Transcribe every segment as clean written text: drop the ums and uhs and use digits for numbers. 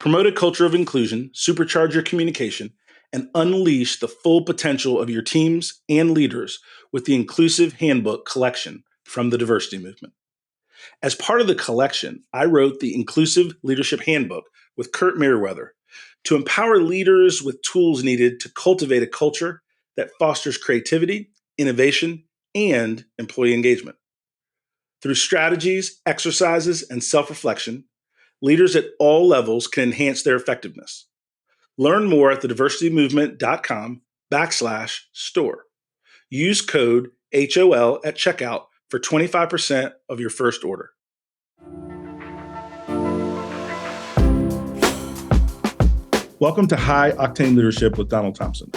Promote a culture of inclusion, supercharge your communication, and unleash the full potential of your teams and leaders with the Inclusive Handbook collection from the Diversity Movement. As part of the collection, I wrote the Inclusive Leadership Handbook with Kurt Merriweather to empower leaders with tools needed to cultivate a culture that fosters creativity, innovation, and employee engagement. Through strategies, exercises, and self-reflection, leaders at all levels can enhance their effectiveness. Learn more at thediversitymovement.com/store. Use code HOL at checkout for 25% of your first order. Welcome to High Octane Leadership with Donald Thompson.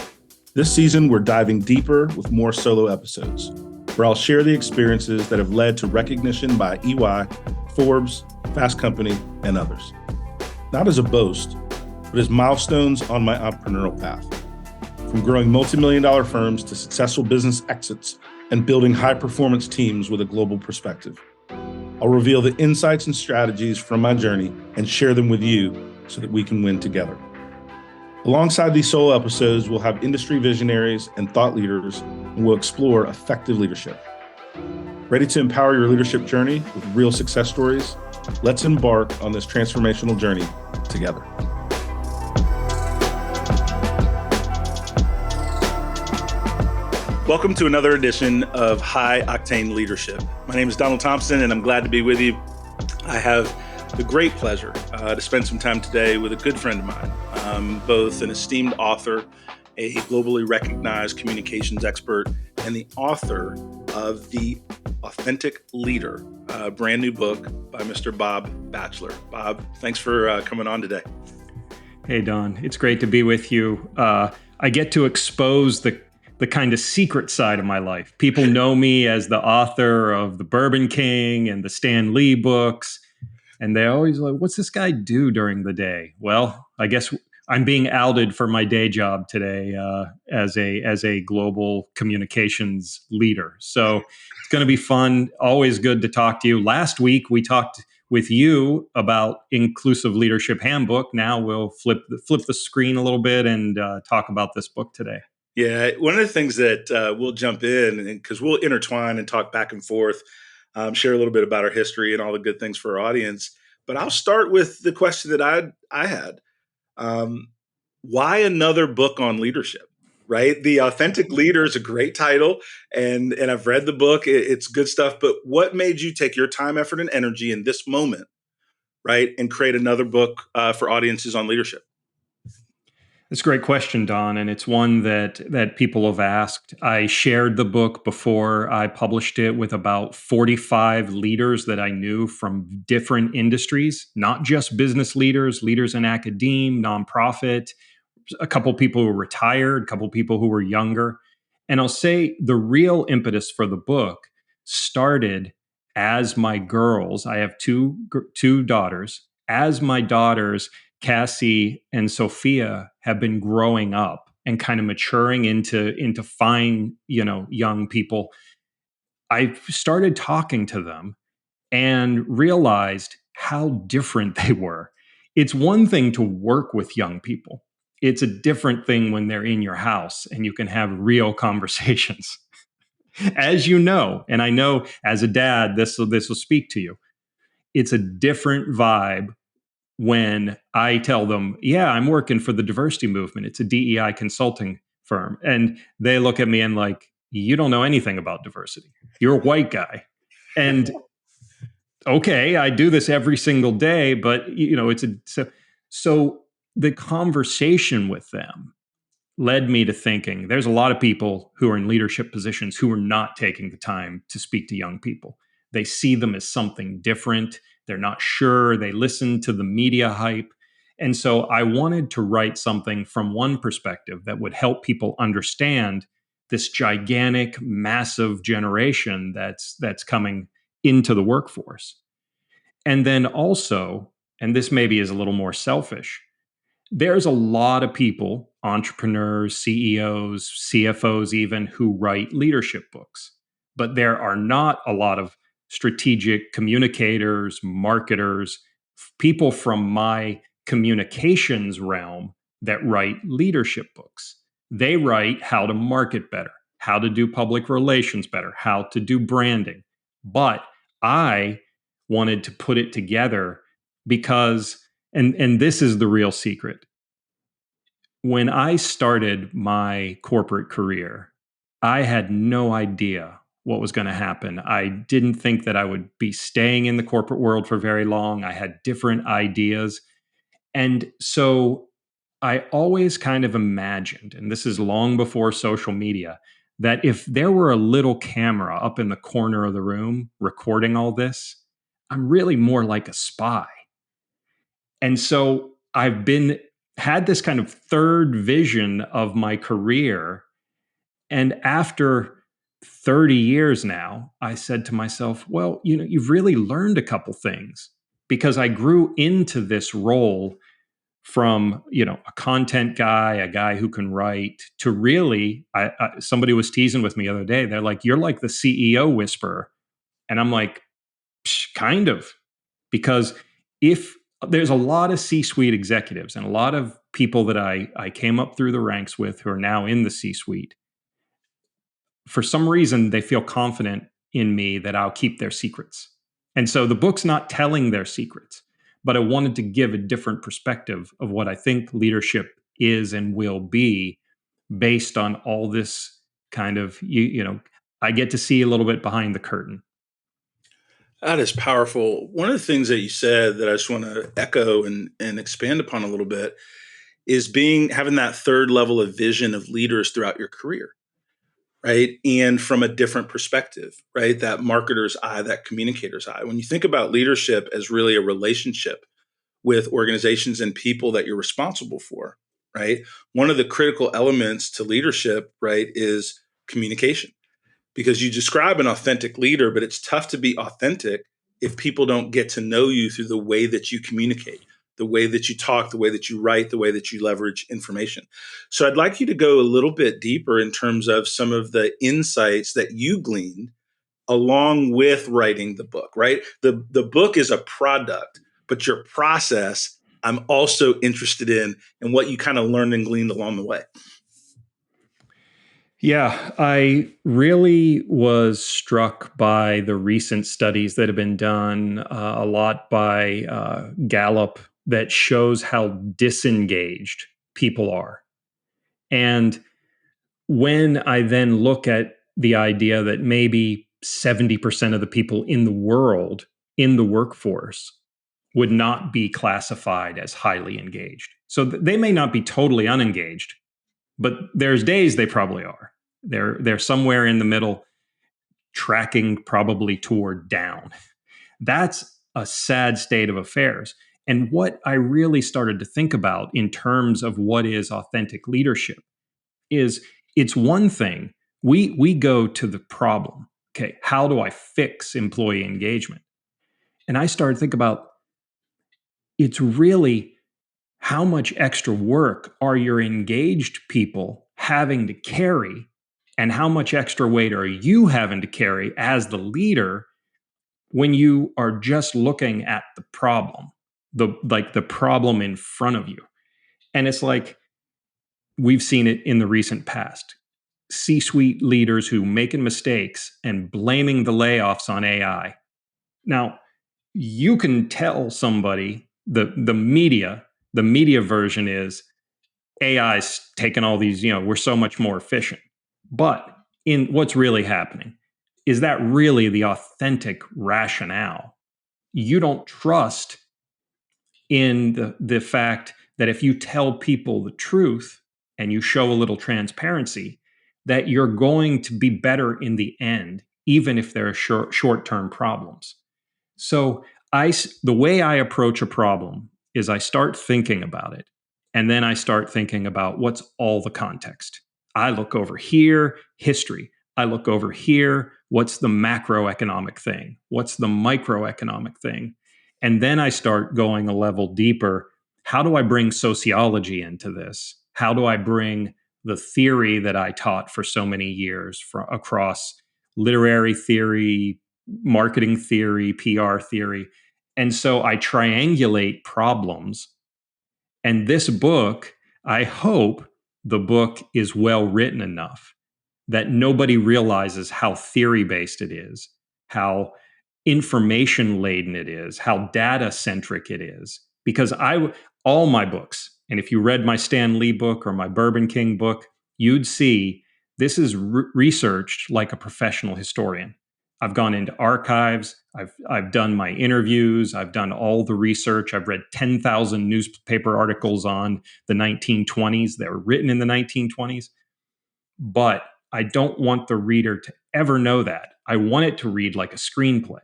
This season, we're diving deeper with more solo episodes, where I'll share the experiences that have led to recognition by EY, Forbes, Fast Company, and others. Not as a boast, but as milestones on my entrepreneurial path. From growing multi-million-dollar firms to successful business exits and building high-performance teams with a global perspective. I'll reveal the insights and strategies from my journey and share them with you so that we can win together. Alongside these solo episodes, we'll have industry visionaries and thought leaders, and we'll explore effective leadership. Ready to empower your leadership journey with real success stories? Let's embark on this transformational journey together. Welcome to another edition of High Octane Leadership. My name is Donald Thompson, and I'm glad to be with you. I have the great pleasure to spend some time today with a good friend of mine, both an esteemed author, a globally recognized communications expert, and the author of The Authentic Leader, a brand new book by Mr. Bob Batchelor. Bob, thanks for coming on today. Hey, Don. It's great to be with you. I get to expose the kind of secret side of my life. People know me as the author of the Bourbon King and the Stan Lee books. And they always like, what's this guy do during the day? Well, I guess I'm being outed for my day job today as a global communications leader. So it's going to be fun. Always good to talk to you. Last week, we talked with you about Inclusive Leadership Handbook. Now we'll flip the screen a little bit and talk about this book today. Yeah, one of the things that we'll jump in, because we'll intertwine and talk back and forth, share a little bit about our history and all the good things for our audience. But I'll start with the question that I had. Why another book on leadership, right? The Authentic Leader is a great title, and I've read the book. It's good stuff. But what made you take your time, effort, and energy in this moment, right, and create another book for audiences on leadership? It's a great question, Don, and it's one that people have asked. I shared the book before I published it with about 45 leaders that I knew from different industries, not just business leaders in academia, nonprofit, a couple people who were retired, a couple people who were younger. And I'll say the real impetus for the book started as my girls. I have two daughters. As my daughters, Cassie and Sophia, have been growing up and kind of maturing into fine, young people, I started talking to them and realized how different they were. It's one thing to work with young people. It's a different thing when they're in your house and you can have real conversations. As you know, and I know as a dad, this will speak to you. It's a different vibe when I tell them, yeah, I'm working for the Diversity Movement. It's a DEI consulting firm. And they look at me and like, you don't know anything about diversity. You're a white guy. And okay, I do this every single day, but so the conversation with them led me to thinking there's a lot of people who are in leadership positions who are not taking the time to speak to young people. They see them as something different. They're not sure. They listen to the media hype. And so I wanted to write something from one perspective that would help people understand this gigantic, massive generation that's coming into the workforce. And then also, and this maybe is a little more selfish, there's a lot of people, entrepreneurs, CEOs, CFOs even, who write leadership books. But there are not a lot of strategic communicators, marketers, people from my communications realm that write leadership books. They write how to market better, how to do public relations better, how to do branding. But I wanted to put it together because, and this is the real secret. When I started my corporate career, I had no idea what was going to happen. I didn't think that I would be staying in the corporate world for very long. I had different ideas. And so I always kind of imagined, and this is long before social media, that if there were a little camera up in the corner of the room recording all this, I'm really more like a spy. And so I've been had this kind of third vision of my career. And after 30 years now, I said to myself, well, you've really learned a couple things because I grew into this role from, a content guy, a guy who can write, to really, somebody was teasing with me the other day. They're like, you're like the CEO whisperer. And I'm like, kind of, because if there's a lot of C-suite executives and a lot of people that I came up through the ranks with who are now in the C-suite, for some reason, they feel confident in me that I'll keep their secrets. And so the book's not telling their secrets, but I wanted to give a different perspective of what I think leadership is and will be based on all this kind of, I get to see a little bit behind the curtain. That is powerful. One of the things that you said that I just want to echo and expand upon a little bit is having that third level of vision of leaders throughout your career, right? And from a different perspective, right? That marketer's eye, that communicator's eye. When you think about leadership as really a relationship with organizations and people that you're responsible for, right? One of the critical elements to leadership, right, is communication, because you describe an authentic leader, but it's tough to be authentic if people don't get to know you through the way that you communicate, the way that you talk, the way that you write, the way that you leverage information. So I'd like you to go a little bit deeper in terms of some of the insights that you gleaned along with writing the book, right? The book is a product, but your process, I'm also interested in and what you kind of learned and gleaned along the way. Yeah, I really was struck by the recent studies that have been done, a lot by Gallup, that shows how disengaged people are. And when I then look at the idea that maybe 70% of the people in the world in the workforce would not be classified as highly engaged. So they may not be totally unengaged, but there's days they probably are. They're somewhere in the middle, tracking probably toward down. That's a sad state of affairs. And what I really started to think about in terms of what is authentic leadership is, it's one thing we go to the problem. Okay, how do I fix employee engagement? And I started to think about, it's really, how much extra work are your engaged people having to carry, and how much extra weight are you having to carry as the leader when you are just looking at the problem, the problem in front of you. And it's like, we've seen it in the recent past. C-suite leaders who making mistakes and blaming the layoffs on AI. Now, you can tell somebody, the media version is AI's taking all these, we're so much more efficient. But in what's really happening, is that really the authentic rationale? You don't trust in the fact that if you tell people the truth and you show a little transparency, that you're going to be better in the end, even if there are short-term problems. So the way I approach a problem is I start thinking about it, and then I start thinking about what's all the context. I look over here, history. I look over here, what's the macroeconomic thing? What's the microeconomic thing? And then I start going a level deeper. How do I bring sociology into this? How do I bring the theory that I taught for so many years across literary theory, marketing theory, PR theory? And so I triangulate problems And this book, I hope the book is well written enough that nobody realizes how theory based it is, how information laden it is, how data centric it is. Because all my books, and if you read my Stan Lee book or my Bourbon King book, you'd see this is researched like a professional historian. I've gone into archives. I've done my interviews. I've done all the research. I've read 10,000 newspaper articles on the 1920s that were written in the 1920s. But I don't want the reader to ever know that. I want it to read like a screenplay.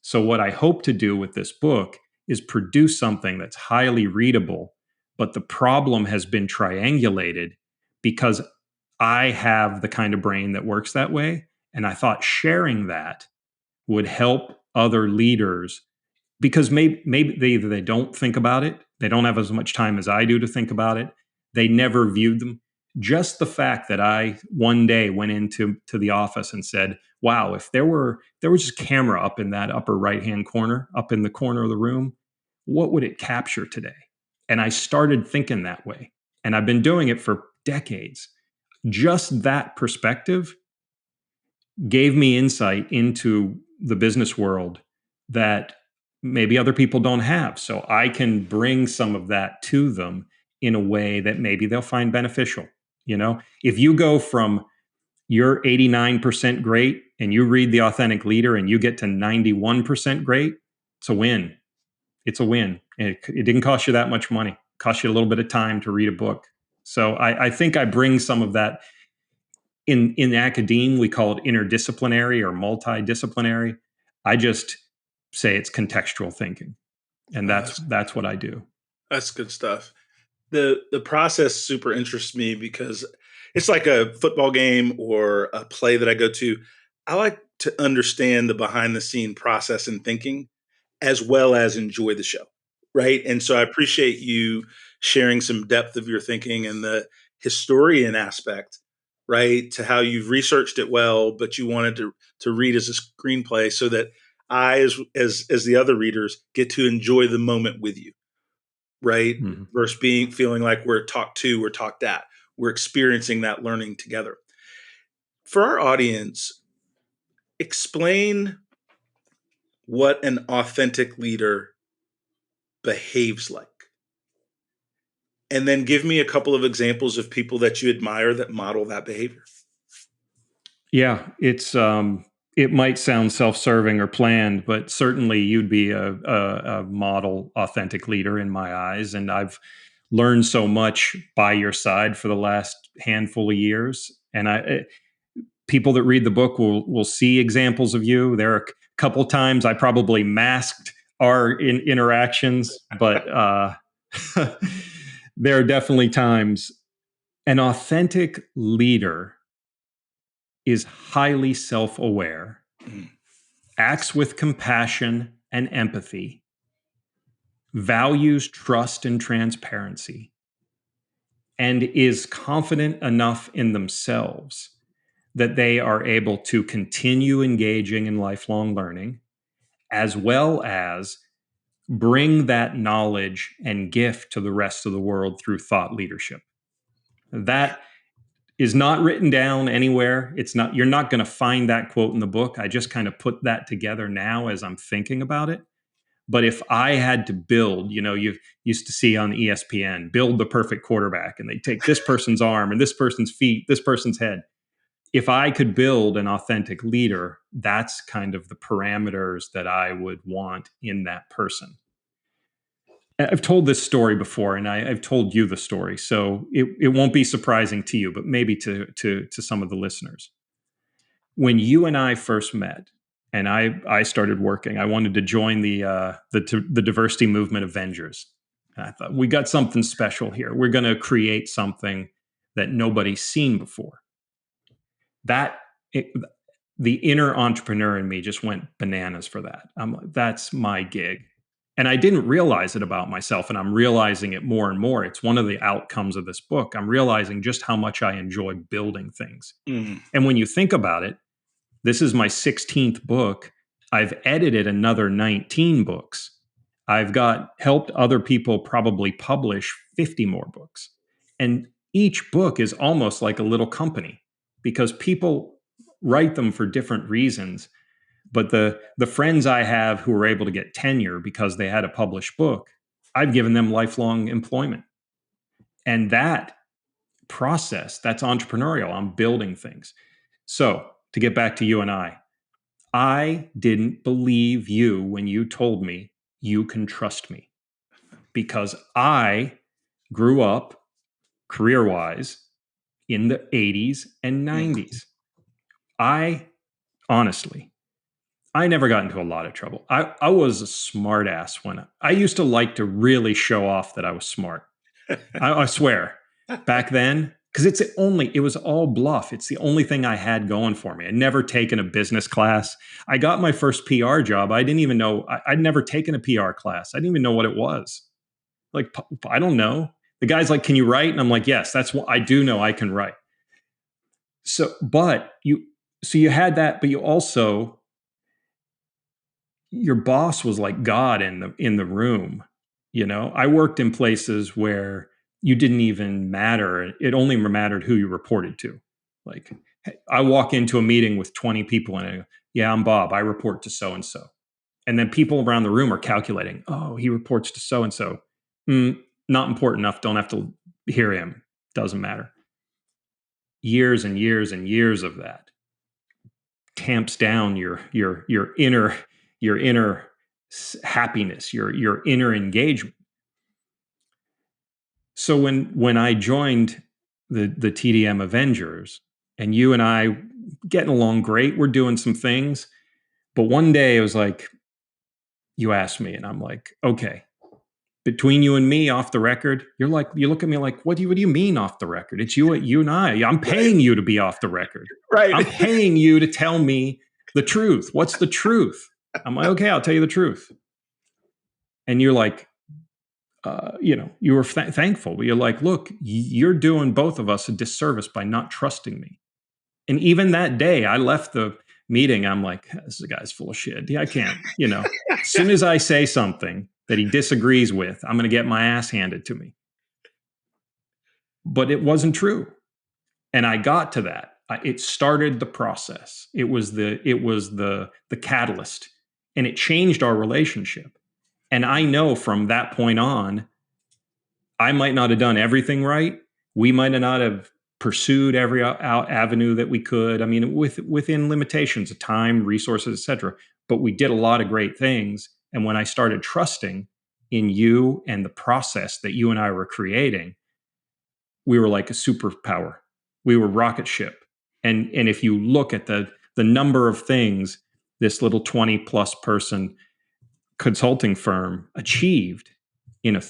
So, what I hope to do with this book is produce something that's highly readable, but the problem has been triangulated because I have the kind of brain that works that way. And I thought sharing that would help other leaders because maybe they don't think about it. They don't have as much time as I do to think about it. They never viewed them. Just the fact that I one day went into the office and said, "Wow, if there was just a camera up in that upper right hand corner, up in the corner of the room, what would it capture today?" And I started thinking that way, and I've been doing it for decades. Just that perspective gave me insight into the business world that maybe other people don't have. So I can bring some of that to them in a way that maybe they'll find beneficial. If you go from you're 89% great and you read The Authentic Leader and you get to 91% great, it's a win. It's a win. And it didn't cost you that much money. It cost you a little bit of time to read a book. So I think I bring some of that. In academe, we call it interdisciplinary or multidisciplinary. I just say it's contextual thinking, and that's what I do. That's good stuff. The process super interests me because it's like a football game or a play that I go to. I like to understand the behind the scene process and thinking as well as enjoy the show. Right. And so I appreciate you sharing some depth of your thinking and the historian aspect, right, to how you've researched it well, but you wanted to read as a screenplay so that I, as the other readers, get to enjoy the moment with you, right? Mm-hmm. Versus feeling like we're talked to, we're talked at, we're experiencing that learning together. For our audience, explain what an authentic leader behaves like. And then give me a couple of examples of people that you admire that model that behavior. Yeah, it might sound self-serving or planned, but certainly you'd be a model authentic leader in my eyes. And I've learned so much by your side for the last handful of years. And people that read the book will see examples of you. There are a couple times I probably masked our interactions, but there are definitely times. An authentic leader is highly self-aware, acts with compassion and empathy, values trust and transparency, and is confident enough in themselves that they are able to continue engaging in lifelong learning, as well as bring that knowledge and gift to the rest of the world through thought leadership. That is not written down anywhere. You're not going to find that quote in the book. I just kind of put that together now as I'm thinking about it. But if I had to build, you used to see on ESPN, build the perfect quarterback, and they take this person's arm and this person's feet, this person's head. If I could build an authentic leader, that's kind of the parameters that I would want in that person. I've told this story before, and I've told you the story, so it won't be surprising to you, but maybe to some of the listeners. When you and I first met, and I started working, I wanted to join the diversity movement Avengers. And I thought, we got something special here. We're going to create something that nobody's seen before. The inner entrepreneur in me just went bananas for that. I'm like, that's my gig. And I didn't realize it about myself, and I'm realizing it more and more. It's one of the outcomes of this book. I'm realizing just how much I enjoy building things. And when you think about it, this is my 16th book. I've edited another 19 books. I've got helped other people probably publish 50 more books. And each book is almost like a little company because people write them for different reasons. But the friends I have who were able to get tenure because they had a published book, I've given them lifelong employment. And that process, that's entrepreneurial. I'm building things. So to get back to you and I didn't believe you when you told me you can trust me because I grew up career wise in the 80s and Mm. 90s. I honestly, I never got into a lot of trouble. I was a smart ass when I used to like to really show off that I was smart. I swear, back then, because it was all bluff. It's the only thing I had going for me. I'd never taken a business class. I got my first PR job. I didn't even know, I'd never taken a PR class. I didn't even know what it was. Like, I don't know. The guy's like, can you write? And I'm like, yes, that's what I do know I can write. So you had that, but you also, your boss was like God in the room. I worked in places where you didn't even matter. It only mattered who you reported to. Like, I walk into a meeting with 20 people and I go, yeah, I'm Bob. I report to so and so. And then people around the room are calculating, oh, he reports to so and so. Not important enough. Don't have to hear him. Doesn't matter. Years and years and years of that tamps down your inner happiness, your inner engagement. So when I joined the TDM Avengers, and you and I getting along great, we're doing some things, but one day it was like, you asked me, and I'm like, okay, between you and me, off the record, you look at me like, what do you mean off the record? It's you and I. I'm paying Right. you to be off the record. Right. I'm paying you to tell me the truth. What's the truth? I'm like, okay, I'll tell you the truth. And you're like, you were thankful. But you're like, look, you're doing both of us a disservice by not trusting me. And even that day, I left the meeting. I'm like, this guy's full of shit. I can't, as soon as I say something that he disagrees with, I'm going to get my ass handed to me. But it wasn't true. And I got to that. It started the process. It was the catalyst, and it changed our relationship. And I know from that point on, I might not have done everything right. We might not have pursued every avenue that we could. I mean, within limitations of time, resources, etc. But we did a lot of great things. And when I started trusting in you and the process that you and I were creating, we were like a superpower. We were rocket ship. And if you look at the number of things this little 20 plus person consulting firm achieved in a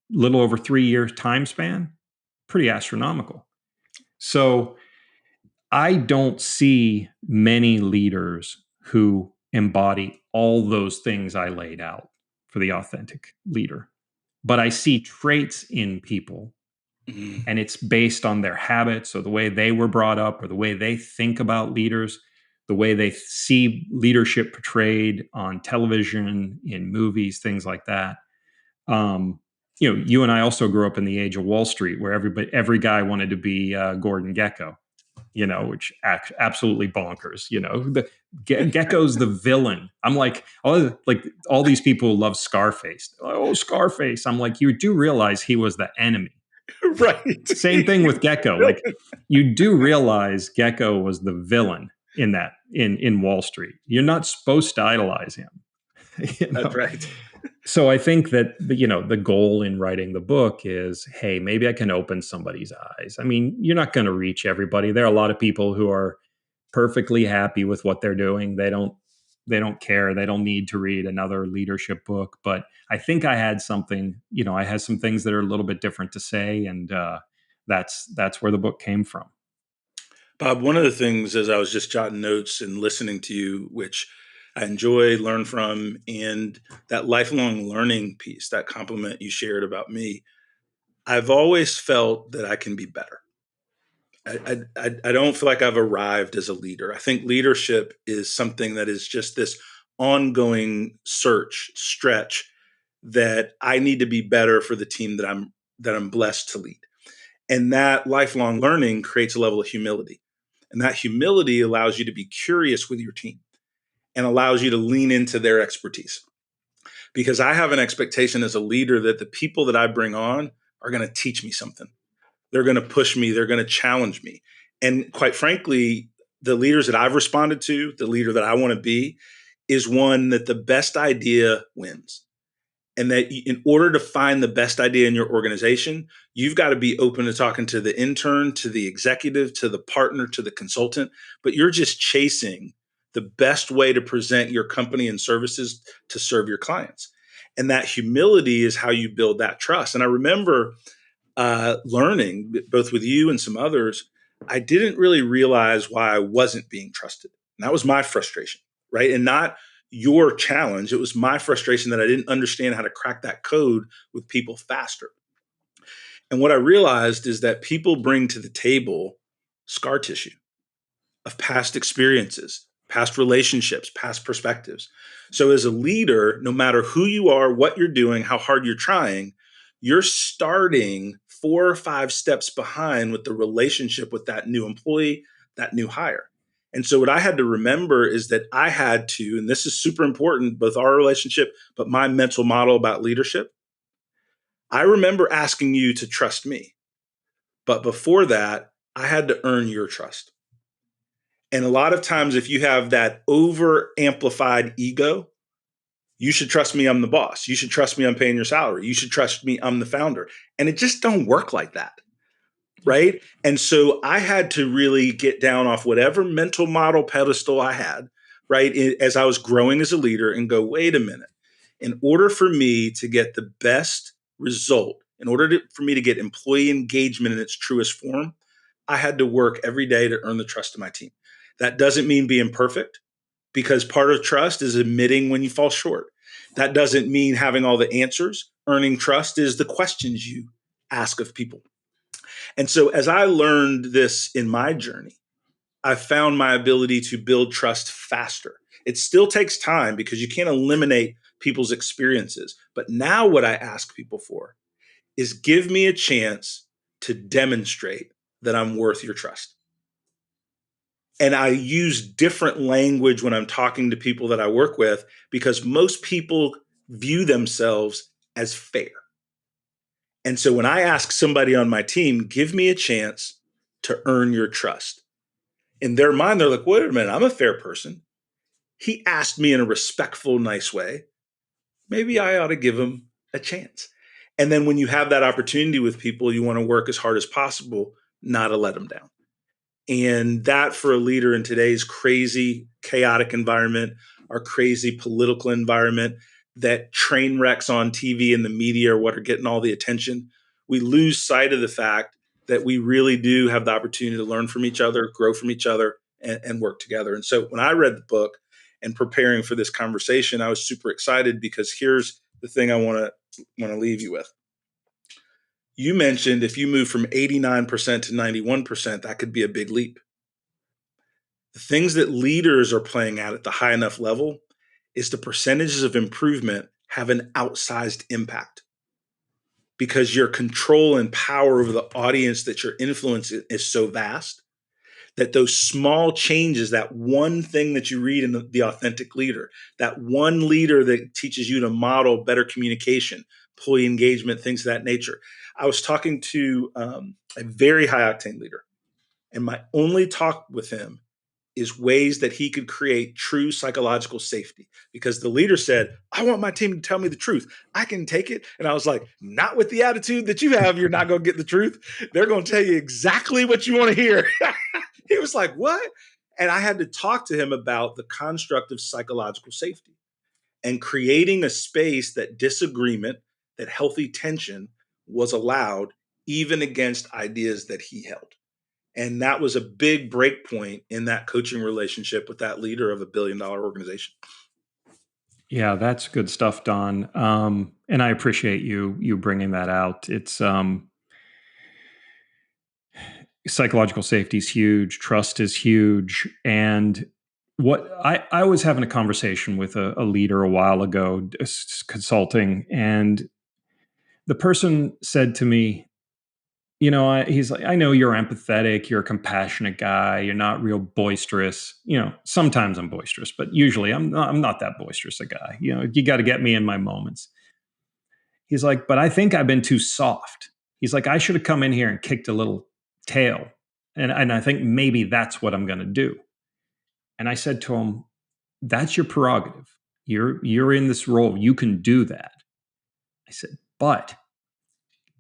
little over 3 year time span, pretty astronomical. So I don't see many leaders who embody all those things I laid out for the authentic leader. But I see traits in people, Mm. and it's based on their habits or the way they were brought up or the way they think about leaders, the way they see leadership portrayed on television, in movies, things like that. Um, you and I also grew up in the age of Wall Street, where every guy wanted to be Gordon Gekko, which absolutely bonkers. Gecko's the villain. I'm like, all these people love Scarface. Oh, Scarface. I'm like, you do realize he was the enemy. Right. Same thing with Gecko. Like, you do realize Gecko was the villain in Wall Street. You're not supposed to idolize him. That's right. So I think that the goal in writing the book is, hey, maybe I can open somebody's eyes. I mean, you're not going to reach everybody. There are a lot of people who are perfectly happy with what they're doing. They don't care. They don't need to read another leadership book. But I think I had something. I had some things that are a little bit different to say, and that's where the book came from. Bob, one of the things as I was just jotting notes and listening to you, which I enjoy, learn from, and that lifelong learning piece, that compliment you shared about me, I've always felt that I can be better. I don't feel like I've arrived as a leader. I think leadership is something that is just this ongoing search, stretch. that I need to be better for the team that I'm blessed to lead. And that lifelong learning creates a level of humility. And that humility allows you to be curious with your team and allows you to lean into their expertise. Because I have an expectation as a leader that the people that I bring on are going to teach me something. They're going to push me, they're going to challenge me. And quite frankly, the leaders that I've responded to, the leader that I want to be, is one that the best idea wins. And that in order to find the best idea in your organization, you've got to be open to talking to the intern, to the executive, to the partner, to the consultant, but you're just chasing the best way to present your company and services to serve your clients. And that humility is how you build that trust. And I remember learning, both with you and some others, I didn't really realize why I wasn't being trusted. And that was my frustration, right? And not your challenge. It was my frustration that I didn't understand how to crack that code with people faster. And what I realized is that people bring to the table scar tissue of past experiences, past relationships, past perspectives. So, as a leader, no matter who you are, what you're doing, how hard you're trying, you're starting 4 or 5 steps behind with the relationship with that new employee, that new hire. And so, what I had to remember is that I had to, and this is super important, both our relationship, but my mental model about leadership. I remember asking you to trust me. But before that, I had to earn your trust. And a lot of times, if you have that over amplified ego, you should trust me, I'm the boss. You should trust me, I'm paying your salary. You should trust me, I'm the founder. And it just don't work like that. Right. And so I had to really get down off whatever mental model pedestal I had, right, as I was growing as a leader and go, wait a minute. In order for me to get the best result, for me to get employee engagement in its truest form, I had to work every day to earn the trust of my team. That doesn't mean being perfect, because part of trust is admitting when you fall short. That doesn't mean having all the answers. Earning trust is the questions you ask of people. And so, as I learned this in my journey, I found my ability to build trust faster. It still takes time because you can't eliminate people's experiences. But now, what I ask people for is give me a chance to demonstrate that I'm worth your trust. And I use different language when I'm talking to people that I work with because most people view themselves as fair. And so when I ask somebody on my team, give me a chance to earn your trust, in their mind, they're like, wait a minute, I'm a fair person. He asked me in a respectful, nice way. Maybe I ought to give him a chance. And then when you have that opportunity with people, you want to work as hard as possible, not to let them down. And that, for a leader in today's crazy, chaotic environment, our crazy political environment, that train wrecks on TV and the media are what are getting all the attention, we lose sight of the fact that we really do have the opportunity to learn from each other, grow from each other, and work together. And so when I read the book and preparing for this conversation, I was super excited because here's the thing I want to leave you with. You mentioned if you move from 89% to 91%, that could be a big leap. The things that leaders are playing at the high enough level is the percentages of improvement have an outsized impact because your control and power over the audience that your influence is so vast that those small changes, that one thing that you read in the Authentic Leader, that one leader that teaches you to model better communication, employee engagement, things of that nature. I was talking to a very high octane leader, and my only talk with him is ways that he could create true psychological safety. Because the leader said, I want my team to tell me the truth. I can take it. And I was like, not with the attitude that you have, you're not going to get the truth. They're going to tell you exactly what you want to hear. He was like, what? And I had to talk to him about the construct of psychological safety and creating a space that disagreement, that healthy tension was allowed, even against ideas that he held. And that was a big break point in that coaching relationship with that leader of $1 billion organization. Yeah, that's good stuff, Don. And I appreciate you bringing that out. It's psychological safety is huge, trust is huge, and what I was having a conversation with a leader a while ago, consulting, and the person said to me, he's like, I know you're empathetic, you're a compassionate guy, you're not real boisterous. Sometimes I'm boisterous, but usually I'm not that boisterous a guy. You got to get me in my moments. He's like, but I think I've been too soft. He's like, I should have come in here and kicked a little tail. And I think maybe that's what I'm going to do. And I said to him, that's your prerogative. You're in this role. You can do that. I said, but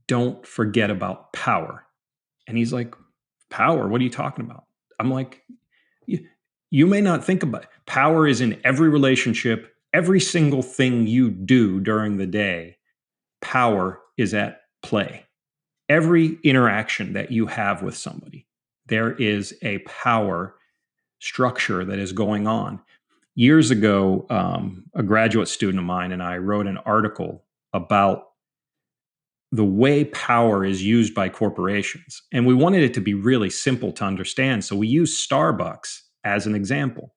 don't forget about power. And he's like, power? What are you talking about? I'm like, you may not think about it. Power is in every relationship, every single thing you do during the day. Power is at play. Every interaction that you have with somebody, there is a power structure that is going on. Years ago, a graduate student of mine and I wrote an article about the way power is used by corporations. And we wanted it to be really simple to understand. So we used Starbucks as an example.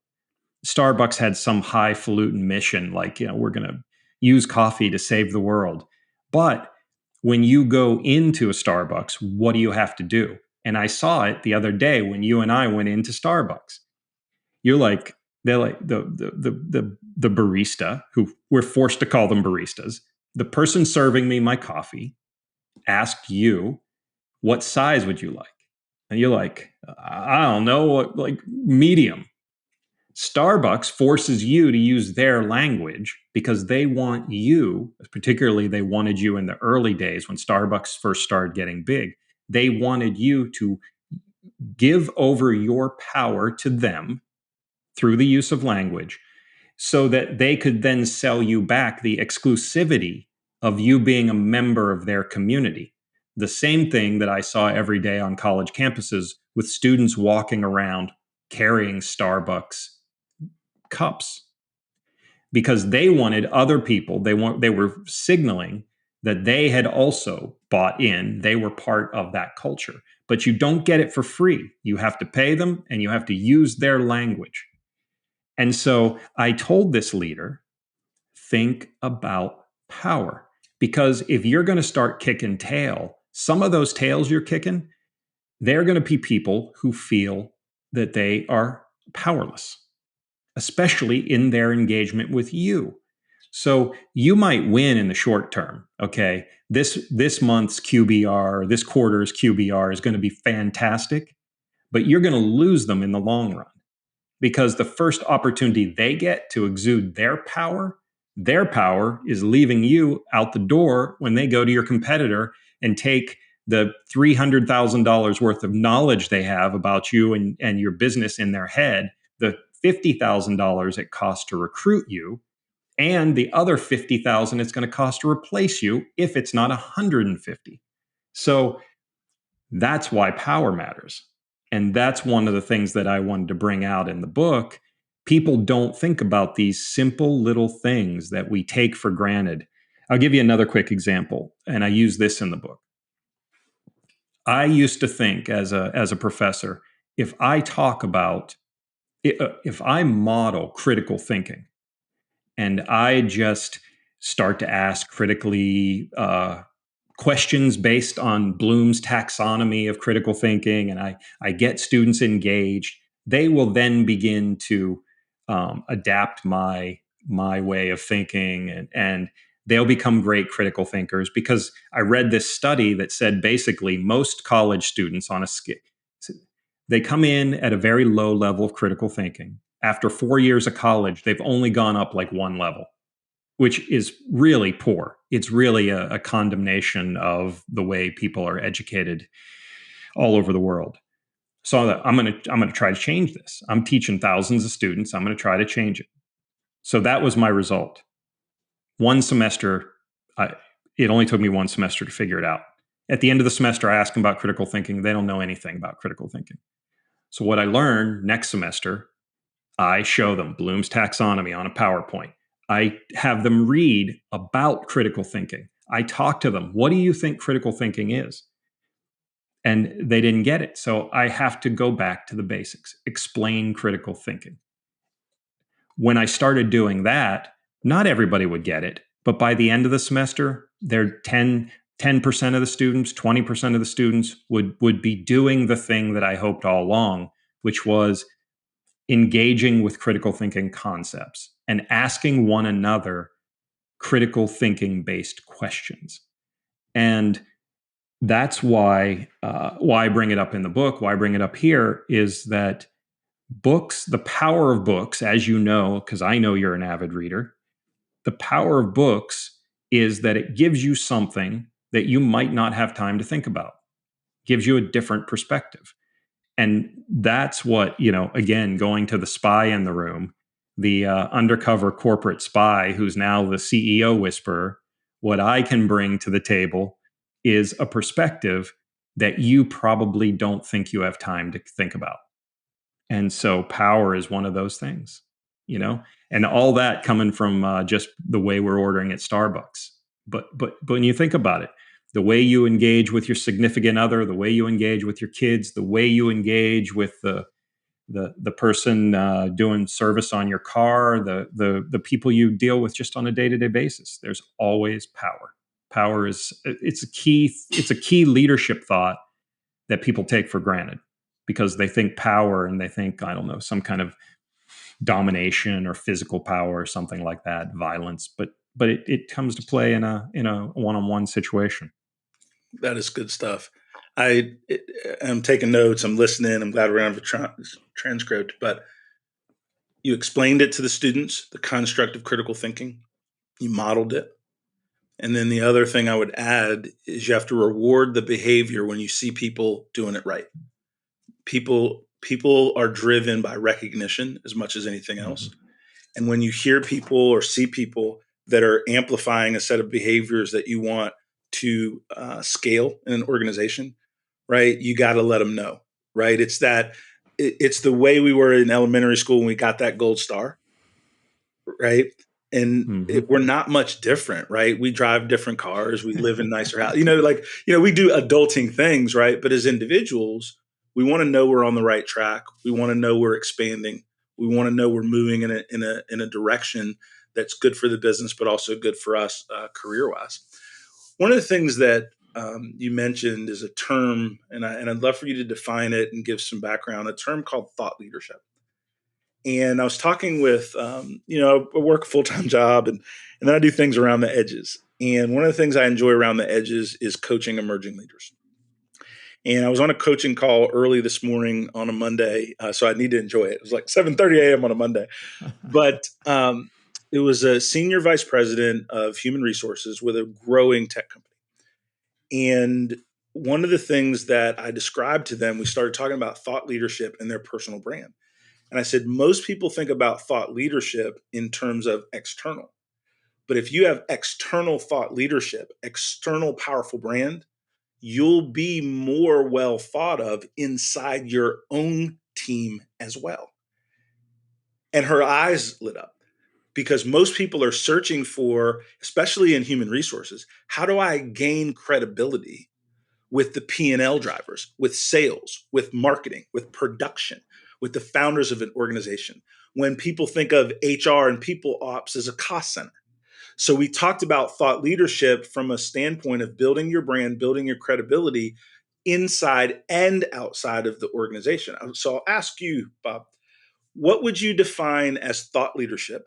Starbucks had some highfalutin mission, like, we're going to use coffee to save the world. But when you go into a Starbucks, what do you have to do? And I saw it the other day when you and I went into Starbucks. You're like, they're like the barista, who we're forced to call them baristas. The person serving me my coffee asked you, what size would you like? And you're like, I don't know, like medium. Starbucks forces you to use their language because they want you, particularly they wanted you in the early days when Starbucks first started getting big. They wanted you to give over your power to them through the use of language so that they could then sell you back the exclusivity of you being a member of their community. The same thing that I saw every day on college campuses with students walking around carrying Starbucks cups because they wanted other people, they were signaling that they had also bought in, they were part of that culture. But you don't get it for free. You have to pay them and you have to use their language. And so I told this leader, think about power. Because if you're going to start kicking tail, some of those tails you're kicking, they're going to be people who feel that they are powerless, especially in their engagement with you. So you might win in the short term. Okay, this month's QBR, this quarter's QBR is going to be fantastic, but you're going to lose them in the long run because the first opportunity they get to exude their power is leaving you out the door when they go to your competitor and take the $300,000 worth of knowledge they have about you and your business in their head, the $50,000 it costs to recruit you, and the other $50,000 it's going to cost to replace you if it's not 150. So that's why power matters. And that's one of the things that I wanted to bring out in the book. People don't think about these simple little things that we take for granted. I'll give you another quick example, and I use this in the book. I used to think as a professor, if I talk about, if I model critical thinking and I just start to ask critically questions based on Bloom's taxonomy of critical thinking, and I get students engaged, they will then begin to adapt my way of thinking, and they'll become great critical thinkers. Because I read this study that said basically most college students on a scale, they come in at a very low level of critical thinking. After 4 years of college, they've only gone up like one level, which is really poor. It's really a condemnation of the way people are educated all over the world. So I'm going to try to change this. I'm teaching thousands of students. I'm going to try to change it. So that was my result. One semester, it only took me one semester to figure it out. At the end of the semester, I ask them about critical thinking. They don't know anything about critical thinking. So what I learned next semester, I show them Bloom's taxonomy on a PowerPoint. I have them read about critical thinking. I talk to them. What do you think critical thinking is? And they didn't get it. So I have to go back to the basics, explain critical thinking. when I started doing that, not everybody would get it. But by the end of the semester, they're 10% of the students, 20% of the students would be doing the thing that I hoped all along, which was engaging with critical thinking concepts and asking one another critical thinking based questions. And that's why I bring it up in the book, why I bring it up here, is that books, the power of books, as you know, because I know you're an avid reader, the power of books is that it gives you something that you might not have time to think about, gives you a different perspective. And that's what, again, going to the spy in the room, the undercover corporate spy who's now the CEO whisperer, what I can bring to the table is a perspective that you probably don't think you have time to think about. And so power is one of those things, and all that coming from just the way we're ordering at Starbucks. But when you think about it, the way you engage with your significant other, the way you engage with your kids, the way you engage with the person doing service on your car, the people you deal with just on a day-to-day basis, there's always power. Power is it's a key leadership thought that people take for granted because they think power and they think, I don't know, some kind of domination or physical power or something like that, violence. But it comes to play in a one-on-one situation. That is good stuff. I'm taking notes. I'm listening. I'm glad we're on the transcript. But you explained it to the students, the construct of critical thinking. You modeled it. And then the other thing I would add is you have to reward the behavior when you see people doing it right. People are driven by recognition as much as anything else. Mm-hmm. And when you hear people or see people that are amplifying a set of behaviors that you want to scale in an organization, right? You got to let them know, right? It's the way we were in elementary school when we got that gold star, right? And we're not much different, right? We drive different cars. We live in nicer houses, we do adulting things, right? But as individuals, we want to know we're on the right track. We want to know we're expanding. We want to know we're moving in a direction that's good for the business, but also good for us career-wise. One of the things that you mentioned is a term, and I'd love for you to define it and give some background, a term called thought leadership. And I was talking with, I work a full-time job and then I do things around the edges. And one of the things I enjoy around the edges is coaching emerging leaders. And I was on a coaching call early this morning on a Monday, so I need to enjoy it. It was like 7:30 a.m. on a Monday. But it was a senior vice president of human resources with a growing tech company. And one of the things that I described to them, we started talking about thought leadership and their personal brand. And I said, most people think about thought leadership in terms of external. But if you have external thought leadership, external powerful brand, you'll be more well thought of inside your own team as well. And her eyes lit up because most people are searching for, especially in human resources, how do I gain credibility with the P&L drivers, with sales, with marketing, with production, with the founders of an organization, when people think of HR and people ops as a cost center. So we talked about thought leadership from a standpoint of building your brand, building your credibility inside and outside of the organization. So I'll ask you, Bob, what would you define as thought leadership?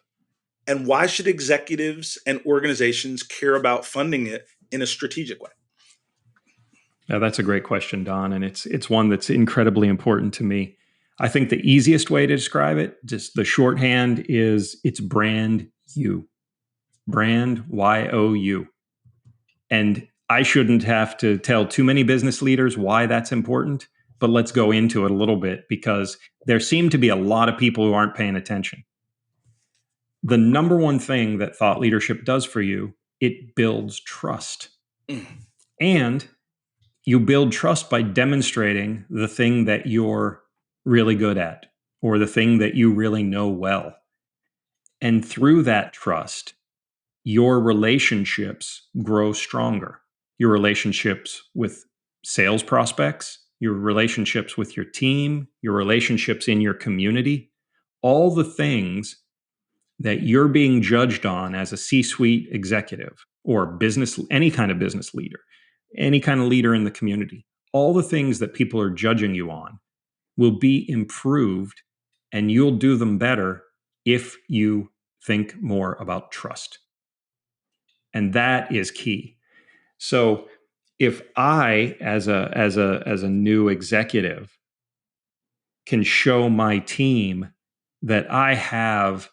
And why should executives and organizations care about funding it in a strategic way? Yeah, that's a great question, Don, and it's one that's incredibly important to me. I think the easiest way to describe it, just the shorthand, is it's brand you. Brand YOU. And I shouldn't have to tell too many business leaders why that's important, but let's go into it a little bit because there seem to be a lot of people who aren't paying attention. The number one thing that thought leadership does for you, it builds trust. And you build trust by demonstrating the thing that you're really good at or the thing that you really know well. And through that trust, your relationships grow stronger. Your relationships with sales prospects, your relationships with your team, your relationships in your community, all the things that you're being judged on as a C-suite executive or business, any kind of business leader, any kind of leader in the community, all the things that people are judging you on will be improved, and you'll do them better if you think more about trust. And that is key. So if I, as a new executive, can show my team that I have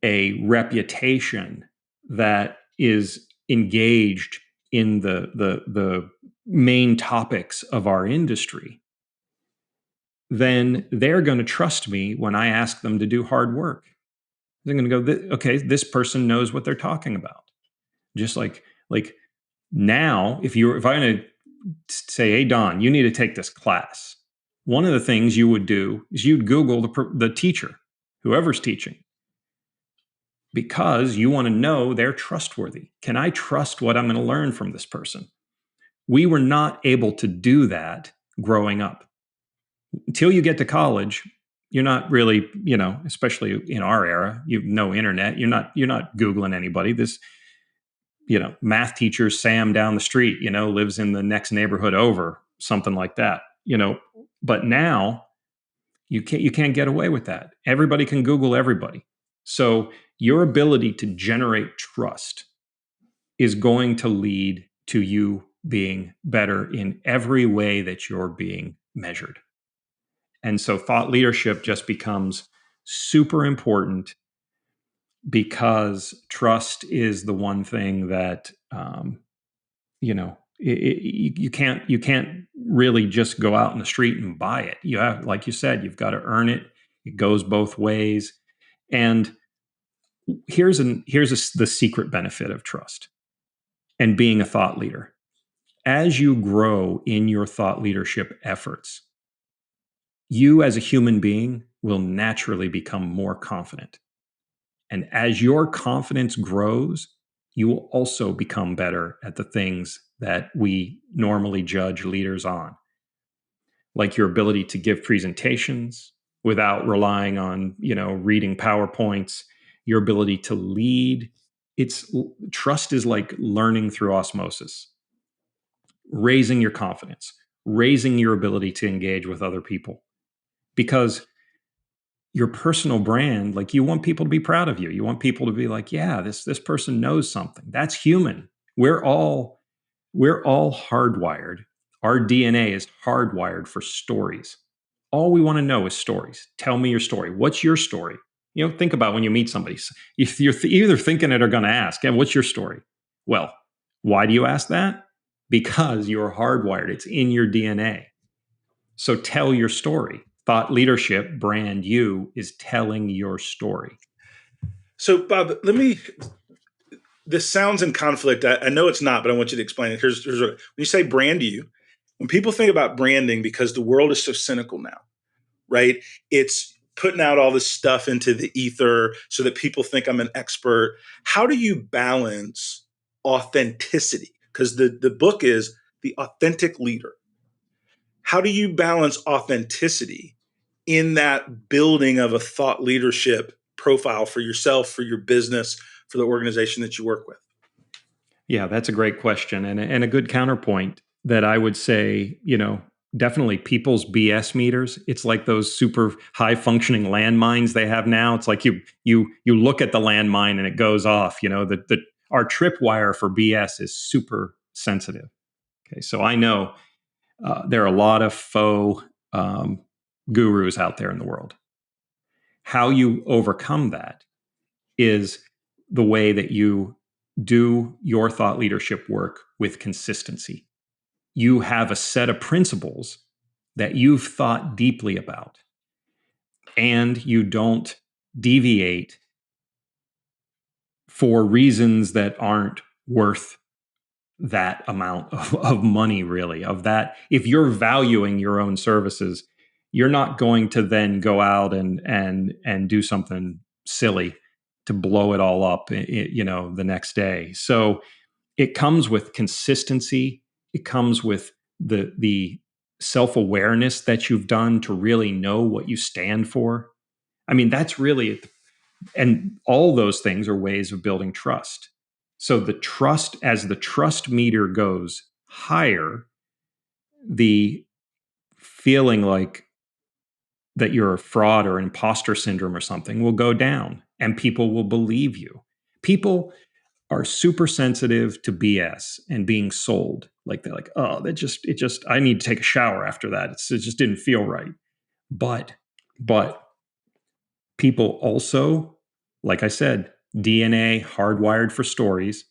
a reputation that is engaged in the main topics of our industry, then they're going to trust me when I ask them to do hard work. They're going to go, okay, this person knows what they're talking about. Just like now, if I'm going to say, hey, Don, you need to take this class, one of the things you would do is you'd Google the teacher, whoever's teaching, because you want to know they're trustworthy. Can I trust what I'm going to learn from this person? We were not able to do that growing up. Until you get to college, you're not really, especially in our era, you've no internet. You're not Googling anybody. This, math teacher Sam down the street, lives in the next neighborhood over, something like that. But now you can't get away with that. Everybody can Google everybody. So your ability to generate trust is going to lead to you being better in every way that you're being measured. And so thought leadership just becomes super important, because trust is the one thing that you can't really just go out in the street and buy it. You have, like you said, you've got to earn it. It goes both ways. And the secret benefit of trust and being a thought leader. As you grow in your thought leadership efforts, you as a human being will naturally become more confident. And as your confidence grows, you will also become better at the things that we normally judge leaders on, like your ability to give presentations without relying on, reading PowerPoints, your ability to lead. Trust is like learning through osmosis, raising your confidence, raising your ability to engage with other people. Because your personal brand, like, you want people to be proud of you. You want people to be like, yeah, this person knows something. That's human. We're all hardwired. Our DNA is hardwired for stories. All we want to know is stories. Tell me your story. What's your story? Think about when you meet somebody. If you're either thinking it or going to ask, hey, what's your story? Well, why do you ask that? Because you're hardwired. It's in your DNA. So tell your story. Thought leadership, brand you, is telling your story. So, Bob, this sounds in conflict. I know it's not, but I want you to explain it. Here's what, when you say brand you, when people think about branding, because the world is so cynical now, right? It's putting out all this stuff into the ether so that people think I'm an expert. How do you balance authenticity? Because the book is The Authentic Leader. How do you balance authenticity in that building of a thought leadership profile for yourself, for your business, for the organization that you work with? Yeah, that's a great question, and a good counterpoint that I would say, definitely people's BS meters. It's like those super high functioning landmines they have now. It's like you look at the landmine and it goes off. Our tripwire for BS is super sensitive. Okay, so I know there are a lot of faux gurus out there in the world. How you overcome that is the way that you do your thought leadership work with consistency. You have a set of principles that you've thought deeply about, and you don't deviate for reasons that aren't worth that amount of money, really. Of that, if you're valuing your own services, you're not going to then go out and do something silly to blow it all up, the next day. So it comes with consistency. It comes with the self-awareness that you've done to really know what you stand for. I mean, that's really And all those things are ways of building trust. So as the trust meter goes higher, the feeling like that you're a fraud or imposter syndrome or something will go down and people will believe you. People are super sensitive to BS and being sold. Like they're like, oh, I need to take a shower after that. It just didn't feel right. But, but people also, like I said, DNA hardwired for stories.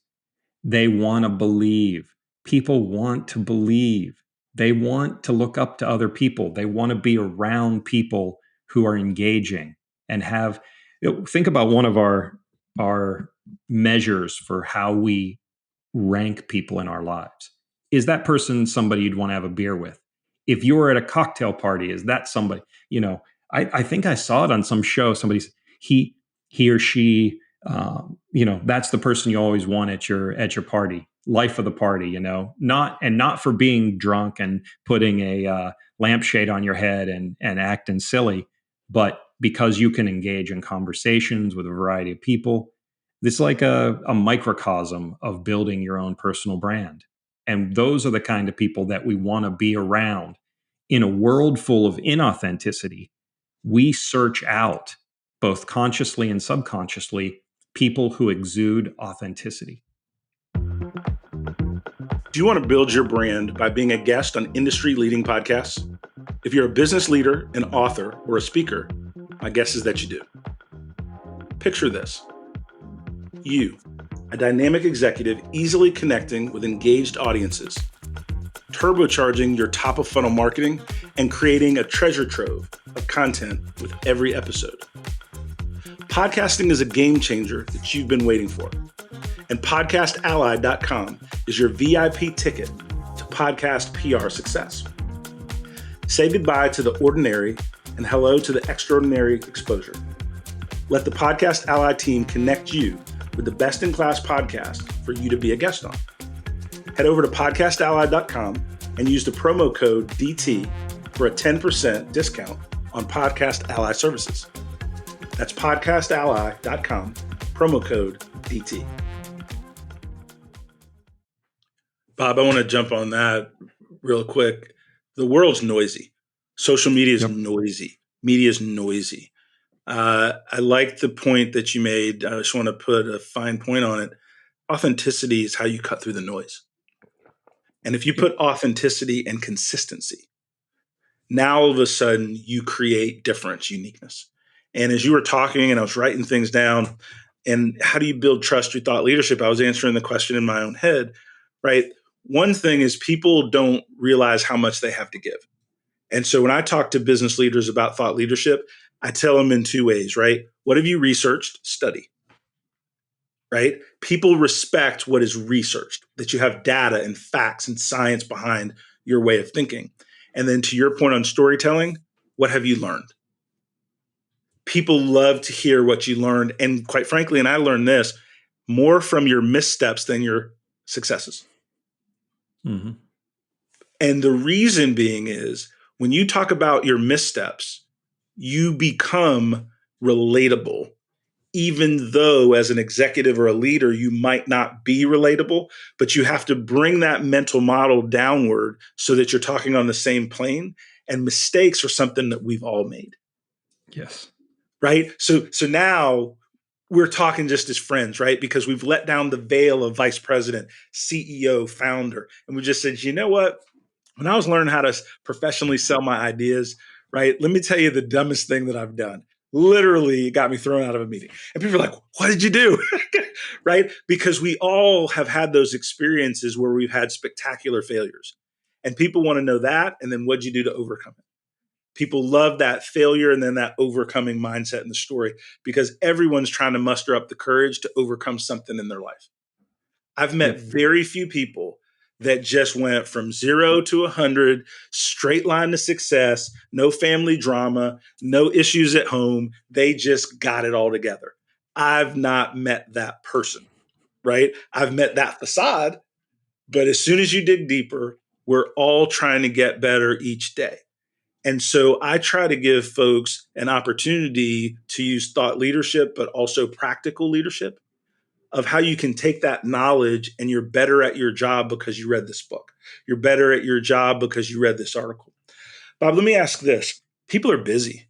They want to believe. People want to believe. They want to look up to other people. They want to be around people who are engaging and have. Think about one of our measures for how we rank people in our lives. Is that person somebody you'd want to have a beer with? If you're at a cocktail party, is that somebody? I think I saw it on some show. Somebody's he or she that's the person you always want at your party, life of the party, not for being drunk and putting a lampshade on your head and acting silly, but because you can engage in conversations with a variety of people. It's like a microcosm of building your own personal brand. And those are the kind of people that we want to be around. In a world full of inauthenticity, we search out, both consciously and subconsciously, people who exude authenticity. Do you want to build your brand by being a guest on industry-leading podcasts? If you're a business leader, an author, or a speaker, my guess is that you do. Picture this. You, a dynamic executive easily connecting with engaged audiences, turbocharging your top-of-funnel marketing, and creating a treasure trove of content with every episode. Podcasting is a game changer that you've been waiting for. And podcastally.com is your VIP ticket to podcast PR success. Say goodbye to the ordinary and hello to the extraordinary exposure. Let the Podcast Ally team connect you with the best-in-class podcast for you to be a guest on. Head over to podcastally.com and use the promo code DT for a 10% discount on Podcast Ally services. That's podcastally.com, promo code DT. Bob, I want to jump on that real quick. The world's noisy. Social media is noisy. Media is noisy. I like the point that you made. I just want to put a fine point on it. Authenticity is how you cut through the noise. And if you put authenticity and consistency, now all of a sudden you create difference, uniqueness. And as you were talking and I was writing things down, and how do you build trust through thought leadership? I was answering the question in my own head, right? One thing is people don't realize how much they have to give. And so when I talk to business leaders about thought leadership, I tell them in two ways, right? What have you researched? Study, right? People respect what is researched, that you have data and facts and science behind your way of thinking. And then to your point on storytelling, what have you learned? People love to hear what you learned. And quite frankly, and I learned this, more from your missteps than your successes. Mm-hmm. And the reason being is when you talk about your missteps, you become relatable, even though as an executive or a leader, you might not be relatable, but you have to bring that mental model downward so that you're talking on the same plane. And mistakes are something that we've all made. Yes. Right? So now we're talking just as friends, right? Because we've let down the veil of vice president, CEO, founder. And we just said, you know what? When I was learning how to professionally sell my ideas, right? Let me tell you the dumbest thing that I've done. Literally, it got me thrown out of a meeting. And people are like, what did you do? Right? Because we all have had those experiences where we've had spectacular failures. And people want to know that. And then what'd you do to overcome it? People love that failure and then that overcoming mindset in the story because everyone's trying to muster up the courage to overcome something in their life. I've met very few people that just went from 0 to 100, straight line to success, no family drama, no issues at home. They just got it all together. I've not met that person, right? I've met that facade, but as soon as you dig deeper, we're all trying to get better each day. And so I try to give folks an opportunity to use thought leadership, but also practical leadership of how you can take that knowledge and you're better at your job because you read this book. You're better at your job because you read this article. Bob, let me ask this. People are busy.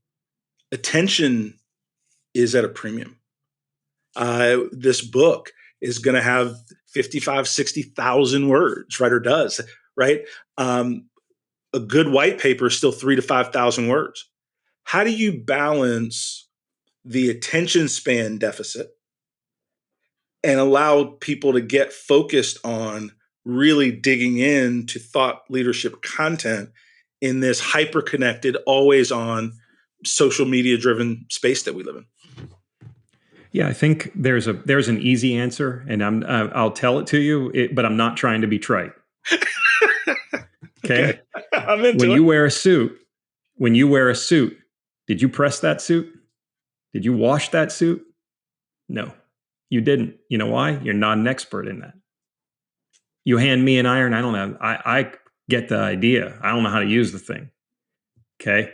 Attention is at a premium. This book is going to have 55, 60,000 words, right? Or does, right? A good white paper is still 3,000 to 5,000 words. How do you balance the attention span deficit and allow people to get focused on really digging into thought leadership content in this hyper connected, always on social media driven space that we live in? Yeah, I think there's an easy answer, and I'll tell it to you, but I'm not trying to be trite. Okay, I'm into when it. you wear a suit, did you press that suit? Did you wash that suit? No, you didn't. You know why? You're not an expert in that. You hand me an iron, I don't know. I get the idea. I don't know how to use the thing. Okay.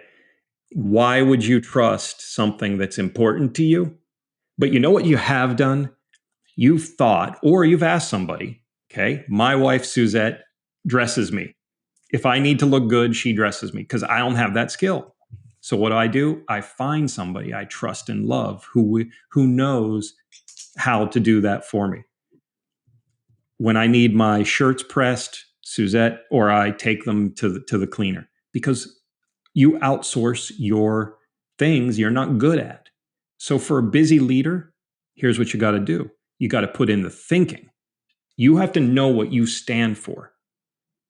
Why would you trust something that's important to you? But you know what you have done? You've thought, or you've asked somebody, okay, my wife, Suzette, dresses me. If I need to look good, she dresses me because I don't have that skill. So what do? I find somebody I trust and love who knows how to do that for me. When I need my shirts pressed, Suzette, or I take them to the cleaner, because you outsource your things you're not good at. So for a busy leader, here's what you got to do. You got to put in the thinking. You have to know what you stand for.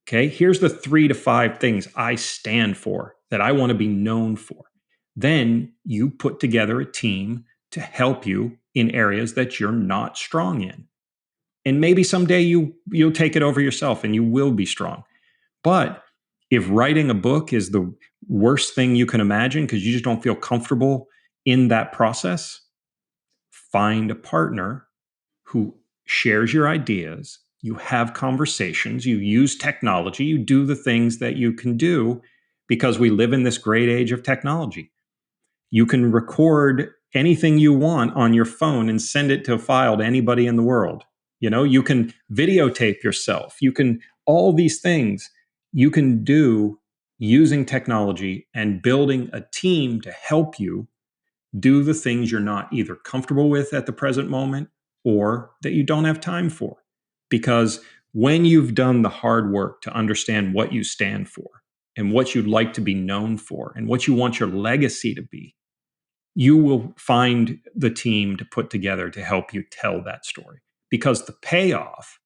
Okay, here's the 3 to 5 things I stand for that I want to be known for. Then you put together a team to help you in areas that you're not strong in. And maybe someday you'll take it over yourself and you will be strong. But if writing a book is the worst thing you can imagine because you just don't feel comfortable in that process, find a partner who shares your ideas. You have conversations, you use technology, you do the things that you can do because we live in this great age of technology. You can record anything you want on your phone and send it to a file to anybody in the world. You know, you can videotape yourself. You can, all these things you can do using technology and building a team to help you do the things you're not either comfortable with at the present moment or that you don't have time for. Because when you've done the hard work to understand what you stand for and what you'd like to be known for and what you want your legacy to be, you will find the team to put together to help you tell that story. Because the payoff,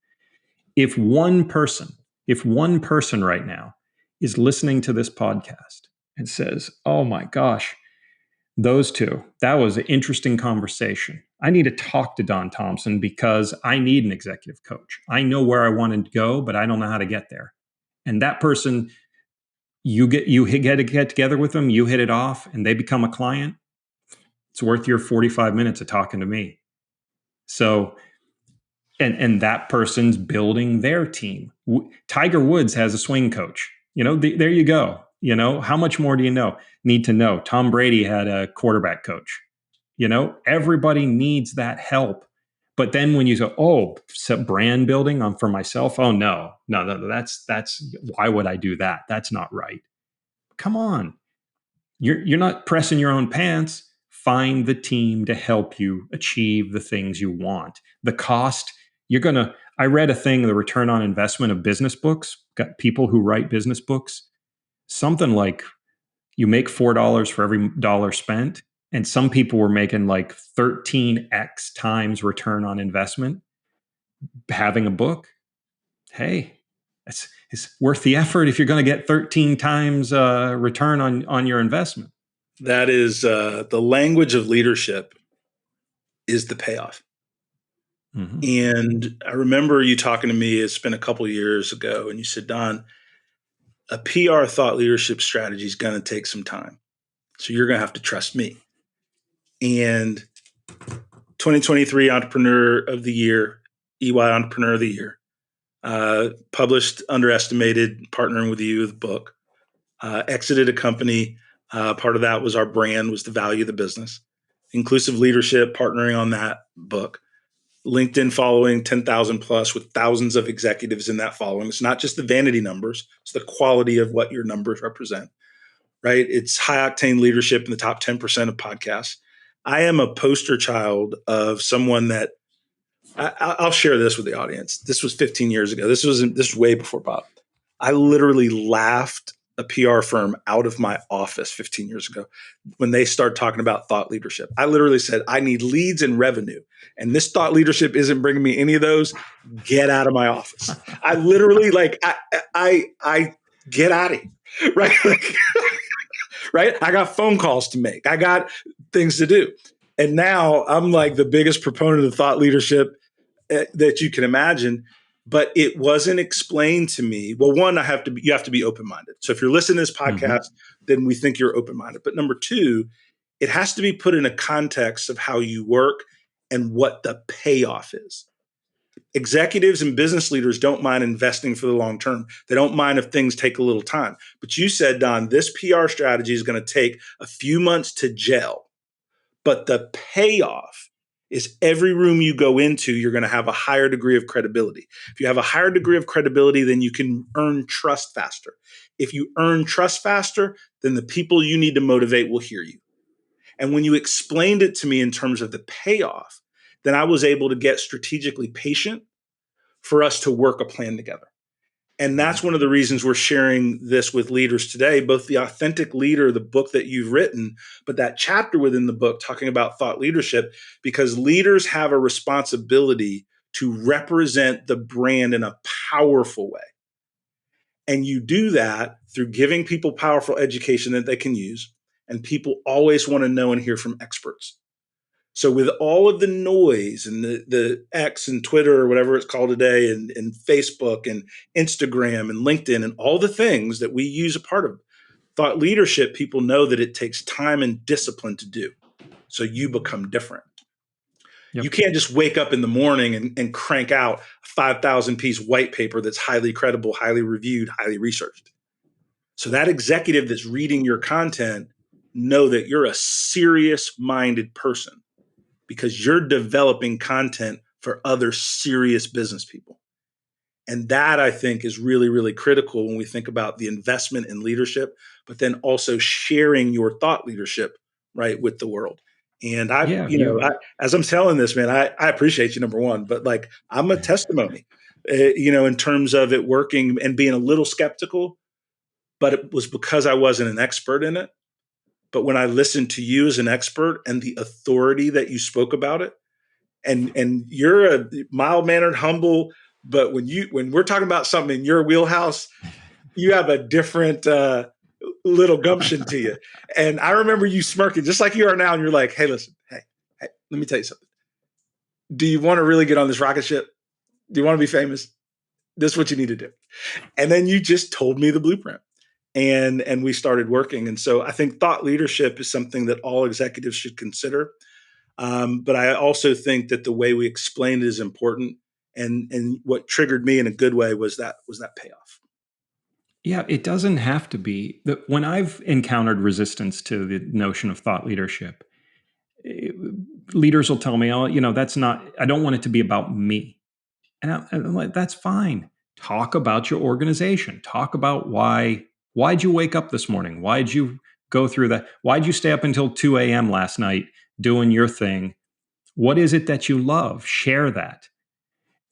if one person right now is listening to this podcast and says, oh my gosh, those two, that was an interesting conversation. I need to talk to Don Thompson because I need an executive coach. I know where I want to go, but I don't know how to get there. And that person, you get to get together with them, you hit it off, and they become a client. It's worth your 45 minutes of talking to me. So, and that person's building their team. Tiger Woods has a swing coach. You know, there you go. You know, how much more do you need to know? Tom Brady had a quarterback coach. You know, everybody needs that help. But then when you say, oh, brand building for myself, oh no, that's why would I do that? That's not right. Come on. You're not pressing your own pants. Find the team to help you achieve the things you want. The cost, I read a thing, the return on investment of business books, got people who write business books, something like you make $4 for every dollar spent. And some people were making like 13x times return on investment having a book. Hey, it's worth the effort if you're going to get 13 times return on your investment. That is the language of leadership is the payoff. Mm-hmm. And I remember you talking to me, it's been a couple of years ago, and you said, Don, a PR thought leadership strategy is going to take some time. So you're going to have to trust me. And 2023 Entrepreneur of the Year, EY Entrepreneur of the Year, published Underestimated, Partnering with You, the book. exited a company. Part of that was our brand, was the value of the business. Inclusive leadership, partnering on that book. LinkedIn following 10,000 plus with thousands of executives in that following. It's not just the vanity numbers, it's the quality of what your numbers represent, right? It's high octane leadership in the top 10% of podcasts. I am a poster child of someone that I'll share this with the audience. This was 15 years ago. This was way before Bob. I literally laughed a PR firm out of my office 15 years ago when they started talking about thought leadership. I literally said, I need leads and revenue. And this thought leadership isn't bringing me any of those. Get out of my office. I literally I get out of here. Right. Right. I got phone calls to make. I got things to do. And now I'm like the biggest proponent of thought leadership that you can imagine, but it wasn't explained to me. Well, one, you have to be open-minded. So if you're listening to this podcast, then we think you're open-minded. But number two, it has to be put in a context of how you work and what the payoff is. Executives and business leaders don't mind investing for the long term. They don't mind if things take a little time. But you said, Don, this PR strategy is going to take a few months to gel. But the payoff is every room you go into, you're going to have a higher degree of credibility. If you have a higher degree of credibility, then you can earn trust faster. If you earn trust faster, then the people you need to motivate will hear you. And when you explained it to me in terms of the payoff, then I was able to get strategically patient for us to work a plan together. And that's one of the reasons we're sharing this with leaders today, both the Authentic Leader, the book that you've written, but that chapter within the book talking about thought leadership, because leaders have a responsibility to represent the brand in a powerful way. And you do that through giving people powerful education that they can use. And people always want to know and hear from experts. So with all of the noise and the X and Twitter or whatever it's called today, and Facebook and Instagram and LinkedIn and all the things that we use a part of thought leadership, people know that it takes time and discipline to do. So you become different. Yep. You can't just wake up in the morning and crank out a 5,000 piece white paper that's highly credible, highly reviewed, highly researched. So that executive that's reading your content know that you're a serious minded person, because you're developing content for other serious business people. And that, I think, is really, really critical when we think about the investment in leadership, but then also sharing your thought leadership, right, with the world. And as I'm telling this, man, I appreciate you, number one, but like, I'm a testimony, in terms of it working and being a little skeptical, but it was because I wasn't an expert in it. But when I listened to you as an expert and the authority that you spoke about it, and you're a mild-mannered, humble, but when we're talking about something in your wheelhouse, you have a different little gumption to you. And I remember you smirking just like you are now, and you're like, "Hey, listen, hey, let me tell you something. Do you want to really get on this rocket ship? Do you want to be famous? This is what you need to do." And then you just told me the blueprint. And we started working. And so I think thought leadership is something that all executives should consider. But I also think that the way we explain it is important. And what triggered me in a good way was that payoff. Yeah, it doesn't have to be. When I've encountered resistance to the notion of thought leadership, leaders will tell me, "Oh, that's not. I don't want it to be about me." And I'm like, "That's fine. Talk about your organization. Talk about why'd you wake up this morning? Why'd you go through that? Why'd you stay up until 2 a.m. last night doing your thing? What is it that you love? Share that."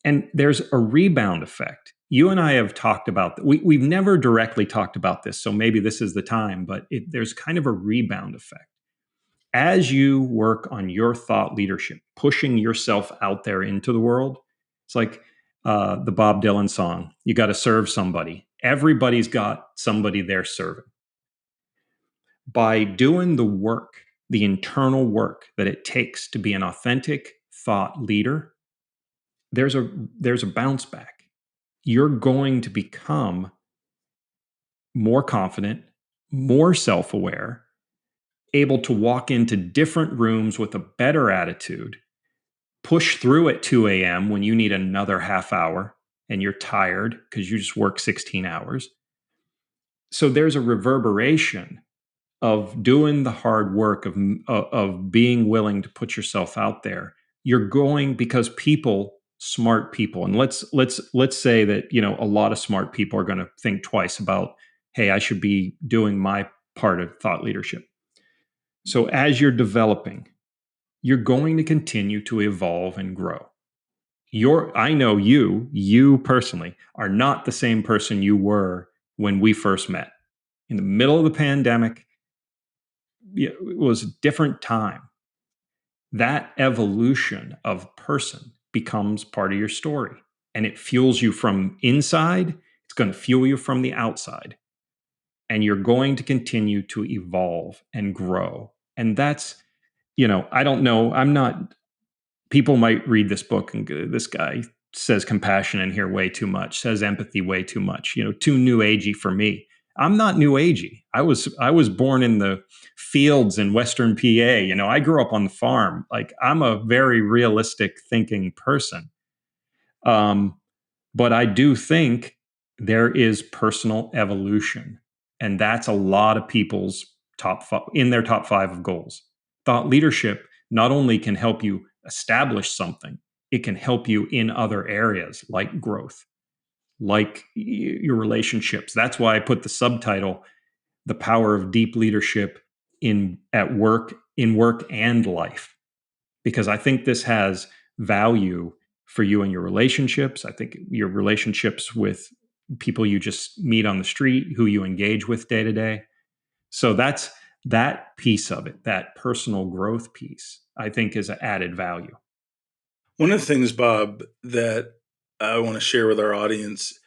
And there's a rebound effect. You and I have talked about that. We've never directly talked about this, so maybe this is the time, but there's kind of a rebound effect. As you work on your thought leadership, pushing yourself out there into the world, it's like the Bob Dylan song, "You got to serve somebody." Everybody's got somebody they're serving. By doing the work, the internal work that it takes to be an authentic thought leader, there's a bounce back. You're going to become more confident, more self-aware, able to walk into different rooms with a better attitude, push through at 2 a.m. when you need another half hour and you're tired because you just worked 16 hours, So there's a reverberation of doing the hard work of being willing to put yourself out there. You're going because people, smart people, and let's say that a lot of smart people are going to think twice about, hey, I should be doing my part of thought leadership. So as you're developing, you're going to continue to evolve and grow. I know you personally are not the same person you were when we first met. In the middle of the pandemic, it was a different time. That evolution of person becomes part of your story, and it fuels you from inside. It's going to fuel you from the outside, and you're going to continue to evolve and grow. And that's, I don't know. I'm not People might read this book and go, this guy says compassion in here way too much, says empathy way too much, too new agey for me. I'm not new agey. I was born in the fields in Western PA. I grew up on the farm. Like, I'm a very realistic thinking person. Um, but I do think there is personal evolution, and that's a lot of people's in their top 5 of goals. Thought leadership not only can help you establish something, it can help you in other areas like growth, like your relationships. That's why I put the subtitle, The Power of Deep Leadership in work and life, because I think this has value for you and your relationships. I think your relationships with people you just meet on the street, who you engage with day to day. So that's that piece of it, that personal growth piece, I think is an added value. One of the things, Bob, that I want to share with our audience,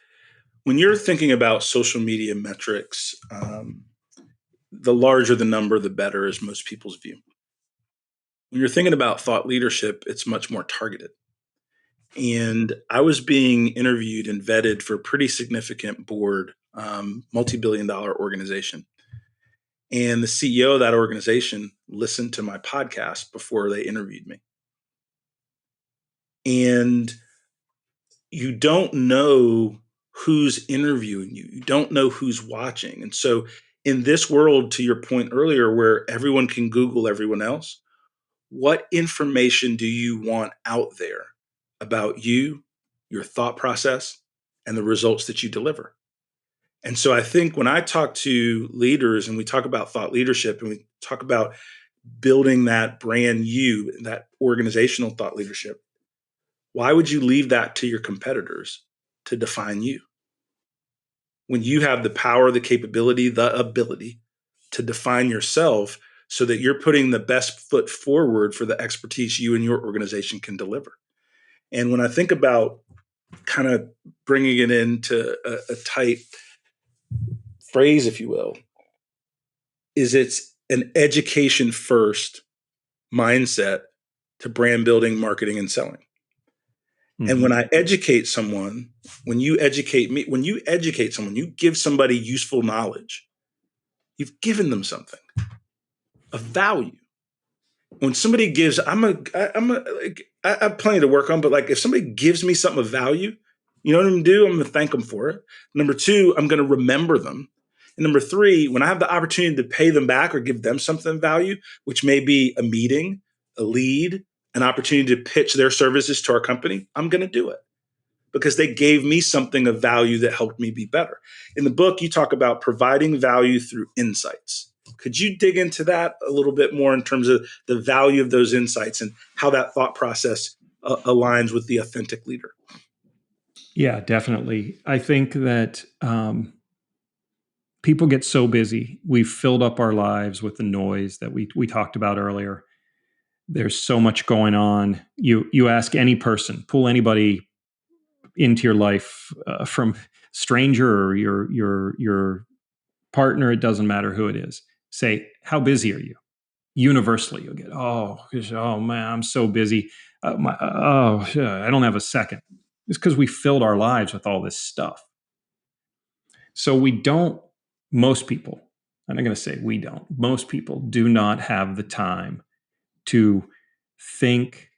when you're thinking about social media metrics, the larger the number, the better is most people's view. When you're thinking about thought leadership, it's much more targeted. And I was being interviewed and vetted for a pretty significant board, multi-billion dollar organization. And the CEO of that organization listened to my podcast before they interviewed me. And you don't know who's interviewing you. You don't know who's watching. And so in this world, to your point earlier, where everyone can Google everyone else, what information do you want out there about you, your thought process, and the results that you deliver? And so I think when I talk to leaders and we talk about thought leadership and we talk about building that brand you, that organizational thought leadership, why would you leave that to your competitors to define you? When you have the power, the capability, the ability to define yourself so that you're putting the best foot forward for the expertise you and your organization can deliver. And when I think about kind of bringing it into a tight phrase, if you will, is it's an education first mindset to brand building, marketing, and selling. Mm-hmm. And when I educate someone, when you educate me, when you educate someone, you give somebody useful knowledge, you've given them something of value. When somebody gives, I have plenty to work on, but like if somebody gives me something of value, you know what I'm gonna do? I'm gonna thank them for it. Number 2, I'm gonna remember them. And number 3, when I have the opportunity to pay them back or give them something of value, which may be a meeting, a lead, an opportunity to pitch their services to our company, I'm gonna do it because they gave me something of value that helped me be better. In the book, you talk about providing value through insights. Could you dig into that a little bit more in terms of the value of those insights and how that thought process aligns with the authentic leader? Yeah, definitely. I think that people get so busy. We've filled up our lives with the noise that we talked about earlier. There's so much going on. You ask any person, pull anybody into your life, from stranger or your partner, it doesn't matter who it is. Say, how busy are you? Universally, you'll get, oh man, I'm so busy. I don't have a second. It's because we filled our lives with all this stuff. So most people, I'm not going to say we don't, most people do not have the time to think.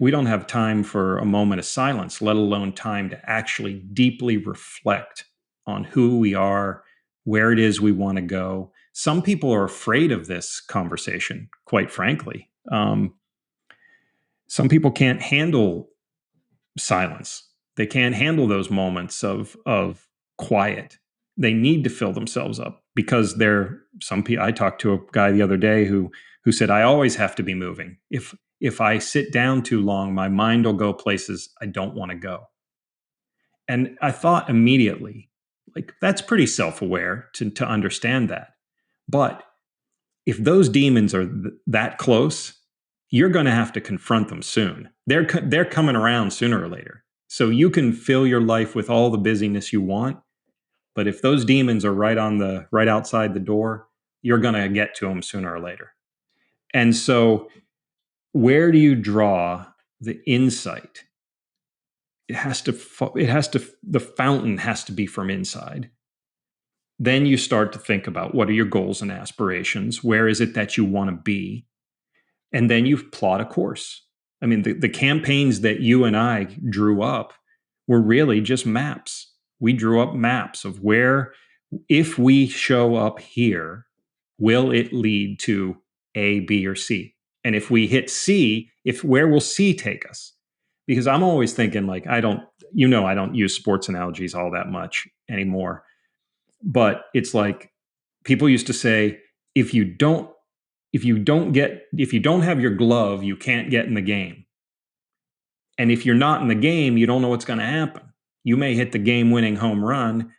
We don't have time for a moment of silence, let alone time to actually deeply reflect on who we are, where it is we want to go. Some people are afraid of this conversation, quite frankly. Some people can't handle silence. They can't handle those moments of quiet. They need to fill themselves up because they're some people. I talked to a guy the other day who said, I always have to be moving. If I sit down too long, my mind will go places I don't want to go. And I thought immediately, like, that's pretty self-aware to understand that. But if those demons are that close, you're going to have to confront them soon. They're coming around sooner or later. So you can fill your life with all the busyness you want, but if those demons are right outside the door, you're going to get to them sooner or later. And so, where do you draw the insight? The fountain has to be from inside. Then you start to think about, what are your goals and aspirations? Where is it that you want to be? And then you plot a course. I mean, the campaigns that you and I drew up were really just maps. We drew up maps of where, if we show up here, will it lead to A, B, or C? And if we hit C, where will C take us? Because I'm always thinking, like, I don't use sports analogies all that much anymore. But it's like, people used to say, if you don't have your glove, you can't get in the game. And if you're not in the game, you don't know what's going to happen. You may hit the game-winning home run,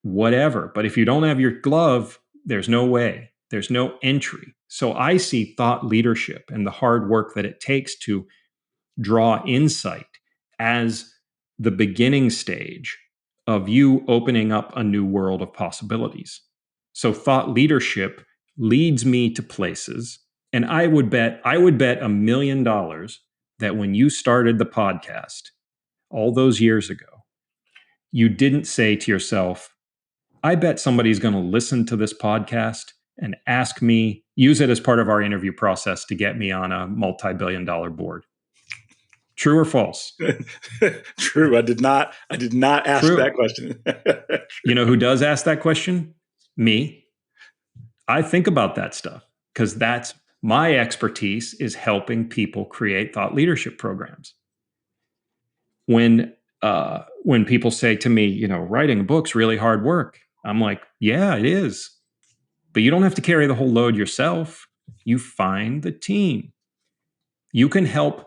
whatever. But if you don't have your glove, there's no way. There's no entry. So I see thought leadership and the hard work that it takes to draw insight as the beginning stage of you opening up a new world of possibilities. So thought leadership leads me to places, and I would bet $1 million that when you started the podcast all those years ago, you didn't say to yourself, I bet somebody's going to listen to this podcast and use it as part of our interview process to get me on a multi-billion-dollar board. True or false? True. I did not ask True. that question. You know who does ask that question? Me. I think about that stuff because that's my expertise, is helping people create thought leadership programs. When people say to me, writing a book's really hard work, I'm like, yeah, it is. But you don't have to carry the whole load yourself. You find the team. You can help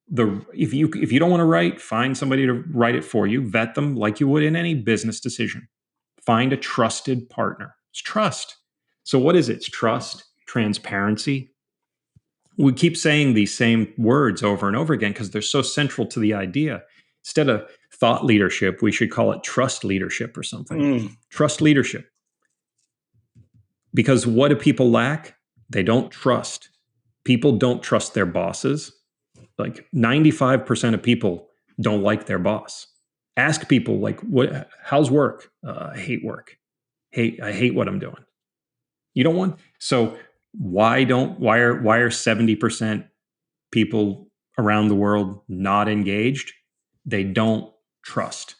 if you don't want to write, find somebody to write it for you. Vet them like you would in any business decision. Find a trusted partner. It's trust. So what is it? It's trust, transparency. We keep saying these same words over and over again because they're so central to the idea. Instead of thought leadership, we should call it trust leadership or something. Trust leadership. Because what do people lack? They don't trust. People don't trust their bosses. Like 95% of people don't like their boss. Ask people, like, how's work? I hate work. I hate what I'm doing. You don't want. So why are 70% people around the world not engaged? They don't trust.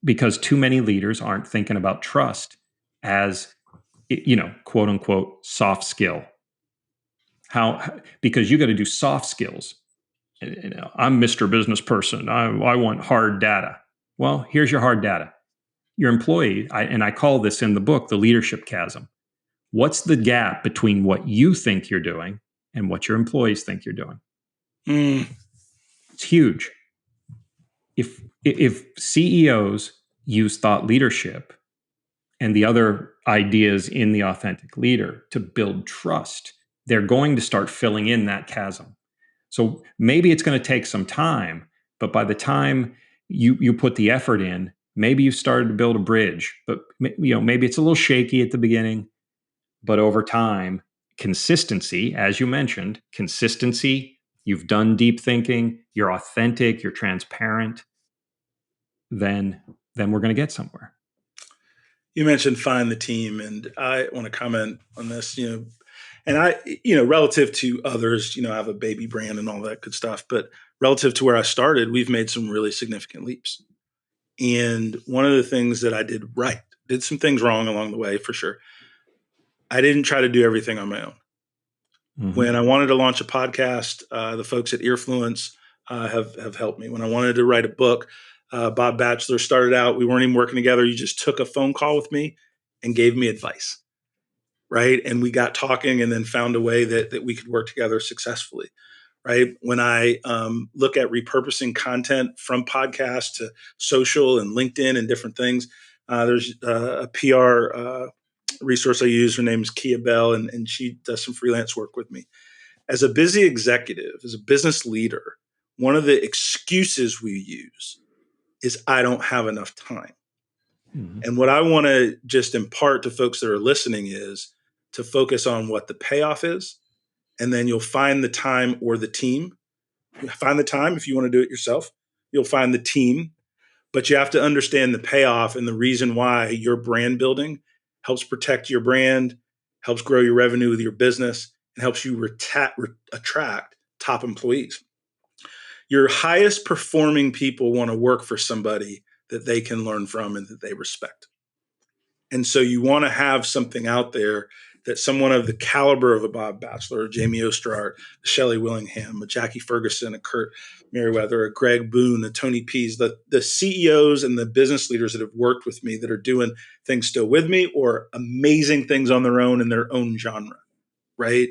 Because too many leaders aren't thinking about trust as, quote unquote, soft skill. Because you got to do soft skills. I'm Mr. Business Person. I want hard data. Well, here's your hard data. Your employee, and I call this in the book the leadership chasm. What's the gap between what you think you're doing and what your employees think you're doing? It's huge. If CEOs use thought leadership and the other ideas in the authentic leader to build trust, they're going to start filling in that chasm. So maybe it's going to take some time, but by the time you put the effort in, maybe you've started to build a bridge. But maybe it's a little shaky at the beginning, but over time, consistency, as you mentioned, you've done deep thinking, you're authentic, you're transparent, then we're going to get somewhere. You mentioned find the team, and I want to comment on this, and I, relative to others, I have a baby brand and all that good stuff, but relative to where I started, we've made some really significant leaps. And one of the things that I did right did some things wrong along the way for sure. I didn't try to do everything on my own. Mm-hmm. When I wanted to launch a podcast, the folks at Earfluence have helped me. When I wanted to write a book, Bob Batchelor started out. We weren't even working together. You just took a phone call with me and gave me advice, right? And we got talking, and then found a way that we could work together successfully, right? When I look at repurposing content from podcasts to social and LinkedIn and different things, there's a PR resource I use. Her name's Kia Bell, and she does some freelance work with me. As a busy executive, as a business leader, one of the excuses we use is I don't have enough time. Mm-hmm. And what I want to just impart to folks that are listening is to focus on what the payoff is. And then you'll find the time or the team. You'll find the time if you want to do it yourself. You'll find the team, but you have to understand the payoff and the reason why your brand building helps protect your brand, helps grow your revenue with your business, and helps you attract top employees. Your highest performing people want to work for somebody that they can learn from and that they respect. And so you want to have something out there that someone of the caliber of a Bob Batchelor, a Jamie Osterhart, a Shelley Willingham, a Jackie Ferguson, a Kurt Merriweather, a Greg Boone, a Tony Pease, the CEOs and the business leaders that have worked with me that are doing things still with me or amazing things on their own in their own genre, right?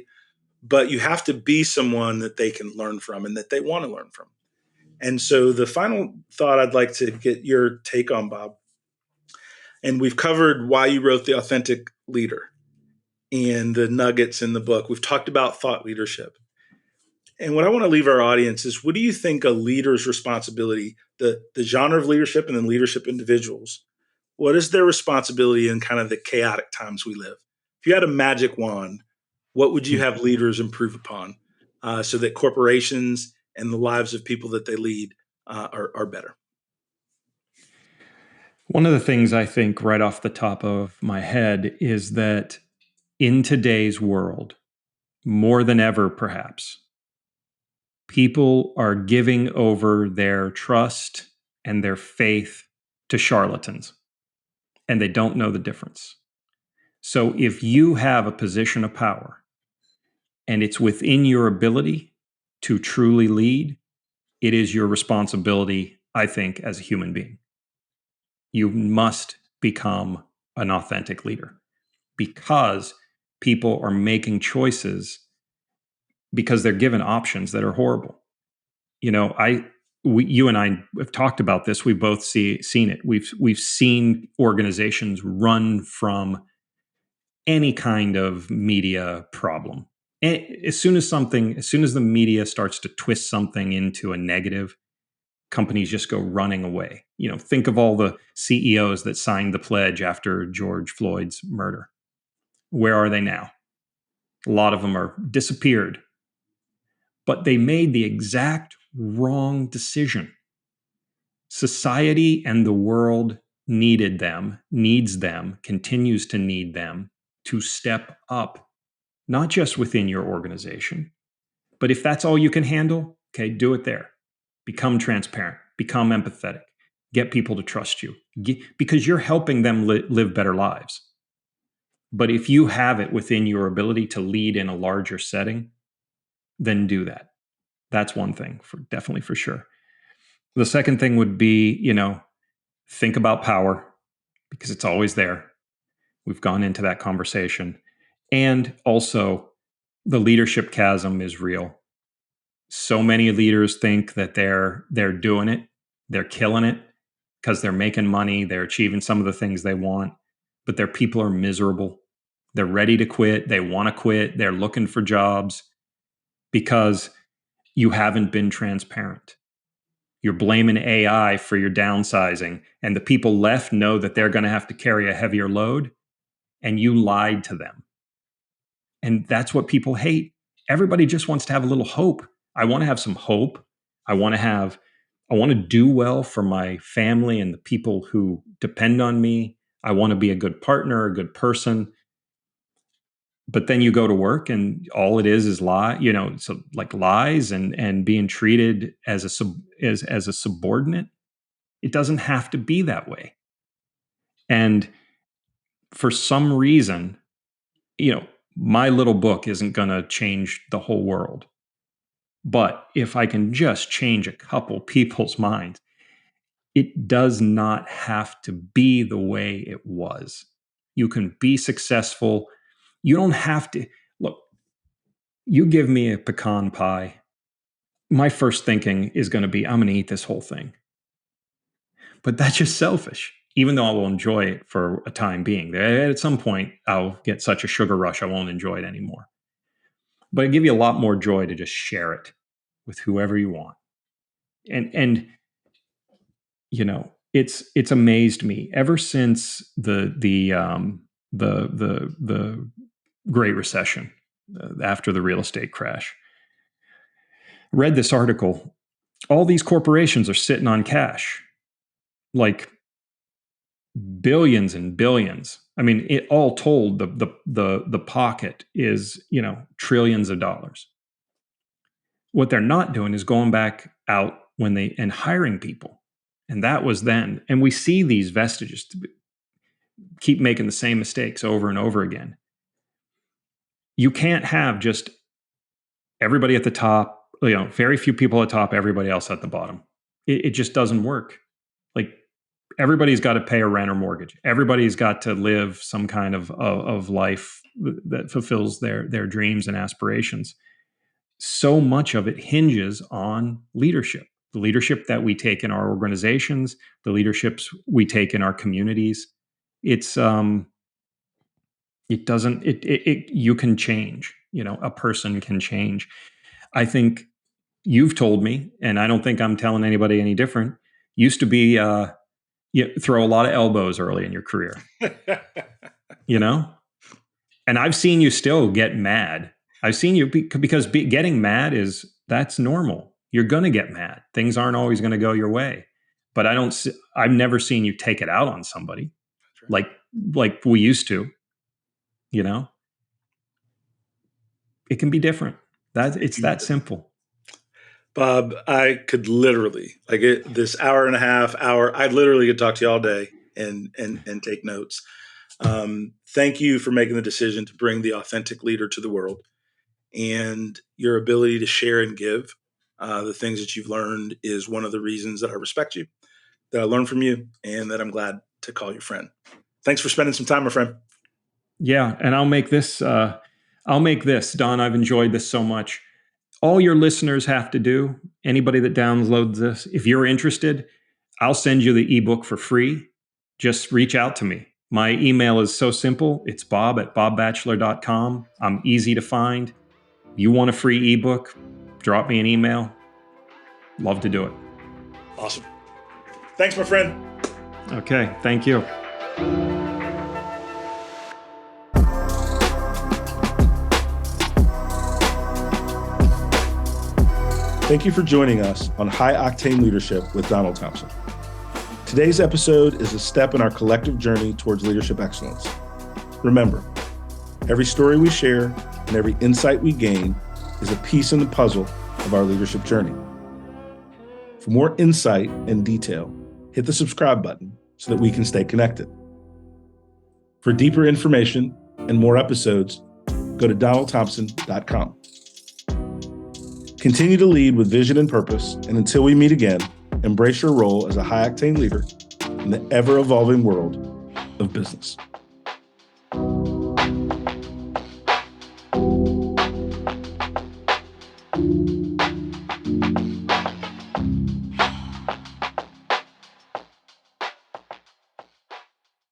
But you have to be someone that they can learn from and that they want to learn from. And so the final thought I'd like to get your take on, Bob, and we've covered why you wrote The Authentic Leader and the nuggets in the book. We've talked about thought leadership. And what I want to leave our audience is, what do you think a leader's responsibility, the genre of leadership and then leadership individuals, what is their responsibility in kind of the chaotic times we live? If you had a magic wand, what would you have leaders improve upon so that corporations and the lives of people that they lead are better? One of the things I think right off the top of my head is that in today's world, more than ever, perhaps, people are giving over their trust and their faith to charlatans, and they don't know the difference. So if you have a position of power and it's within your ability to truly lead, it is your responsibility, I think, as a human being. You must become an authentic leader because people are making choices because they're given options that are horrible. You know, you and I have talked about this. We've both seen it. We've seen organizations run from any kind of media problem. And as soon as the media starts to twist something into a negative, companies just go running away. You know, think of all the CEOs that signed the pledge after George Floyd's murder. Where are they now? A lot of them are disappeared. But they made the exact wrong decision. Society and the world needs them, continues to need them to step up, not just within your organization, but if that's all you can handle, okay, do it there. Become transparent, become empathetic, get people to trust you because you're helping them live better lives. But if you have it within your ability to lead in a larger setting, then do that. That's one thing, definitely for sure. The second thing would be, think about power because it's always there. We've gone into that conversation. And also, the leadership chasm is real. So many leaders think that they're doing it, they're killing it because they're making money, they're achieving some of the things they want, but their people are miserable. They're ready to quit, they want to quit, they're looking for jobs because you haven't been transparent. You're blaming AI for your downsizing, and the people left know that they're going to have to carry a heavier load, and you lied to them. And that's what people hate. Everybody just wants to have a little hope. I want to have some hope. I want to do well for my family and the people who depend on me. I want to be a good partner, a good person. But then you go to work and all it is lie, so like lies and being treated as a subordinate. It doesn't have to be that way. And for some reason, my little book isn't going to change the whole world. But if I can just change a couple people's minds, it does not have to be the way it was. You can be successful. You don't have to. Look, you give me a pecan pie, my first thinking is going to be, I'm going to eat this whole thing. But that's just selfish, even though I will enjoy it for a time being. At some point, I'll get such a sugar rush, I won't enjoy it anymore. But it give you a lot more joy to just share it with whoever you want. And it's amazed me ever since the Great Recession, after the real estate crash. I read this article. All these corporations are sitting on cash, like billions and billions. I mean, it all told, the pocket is, trillions of dollars. What they're not doing is going back out and hiring people. And that was then. And we see these vestiges keep making the same mistakes over and over again. You can't have just everybody at the top, very few people at the top, everybody else at the bottom. It just doesn't work. Like, everybody's got to pay a rent or mortgage. Everybody's got to live some kind of life that fulfills their dreams and aspirations. So much of it hinges on leadership. The leadership that we take in our organizations, the leaderships we take in our communities. It's you can change. A person can change. I think you've told me, and I don't think I'm telling anybody any different, used to be you throw a lot of elbows early in your career. And I've seen you still get mad. I've seen you because getting mad that's normal. You're going to get mad. Things aren't always going to go your way. But I've never seen you take it out on somebody like we used to. It can be different. It's that simple. Bob, I could literally, this hour and a half, I literally could talk to you all day and take notes. Thank you for making the decision to bring the authentic leader to the world, and your ability to share and give the things that you've learned is one of the reasons that I respect you, that I learned from you, and that I'm glad to call you friend. Thanks for spending some time, my friend. Yeah, and I'll make this, Don, I've enjoyed this so much. All your listeners have to do, anybody that downloads this, if you're interested, I'll send you the ebook for free. Just reach out to me. My email is so simple. It's bob@bobbatchelor.com. I'm easy to find. If you want a free ebook, drop me an email. Love to do it. Awesome. Thanks, my friend. Okay, thank you. Thank you for joining us on High Octane Leadership with Donald Thompson. Today's episode is a step in our collective journey towards leadership excellence. Remember, every story we share and every insight we gain is a piece in the puzzle of our leadership journey. For more insight and detail, hit the subscribe button so that we can stay connected. For deeper information and more episodes, go to donaldthompson.com. Continue to lead with vision and purpose, and until we meet again, embrace your role as a high-octane leader in the ever-evolving world of business.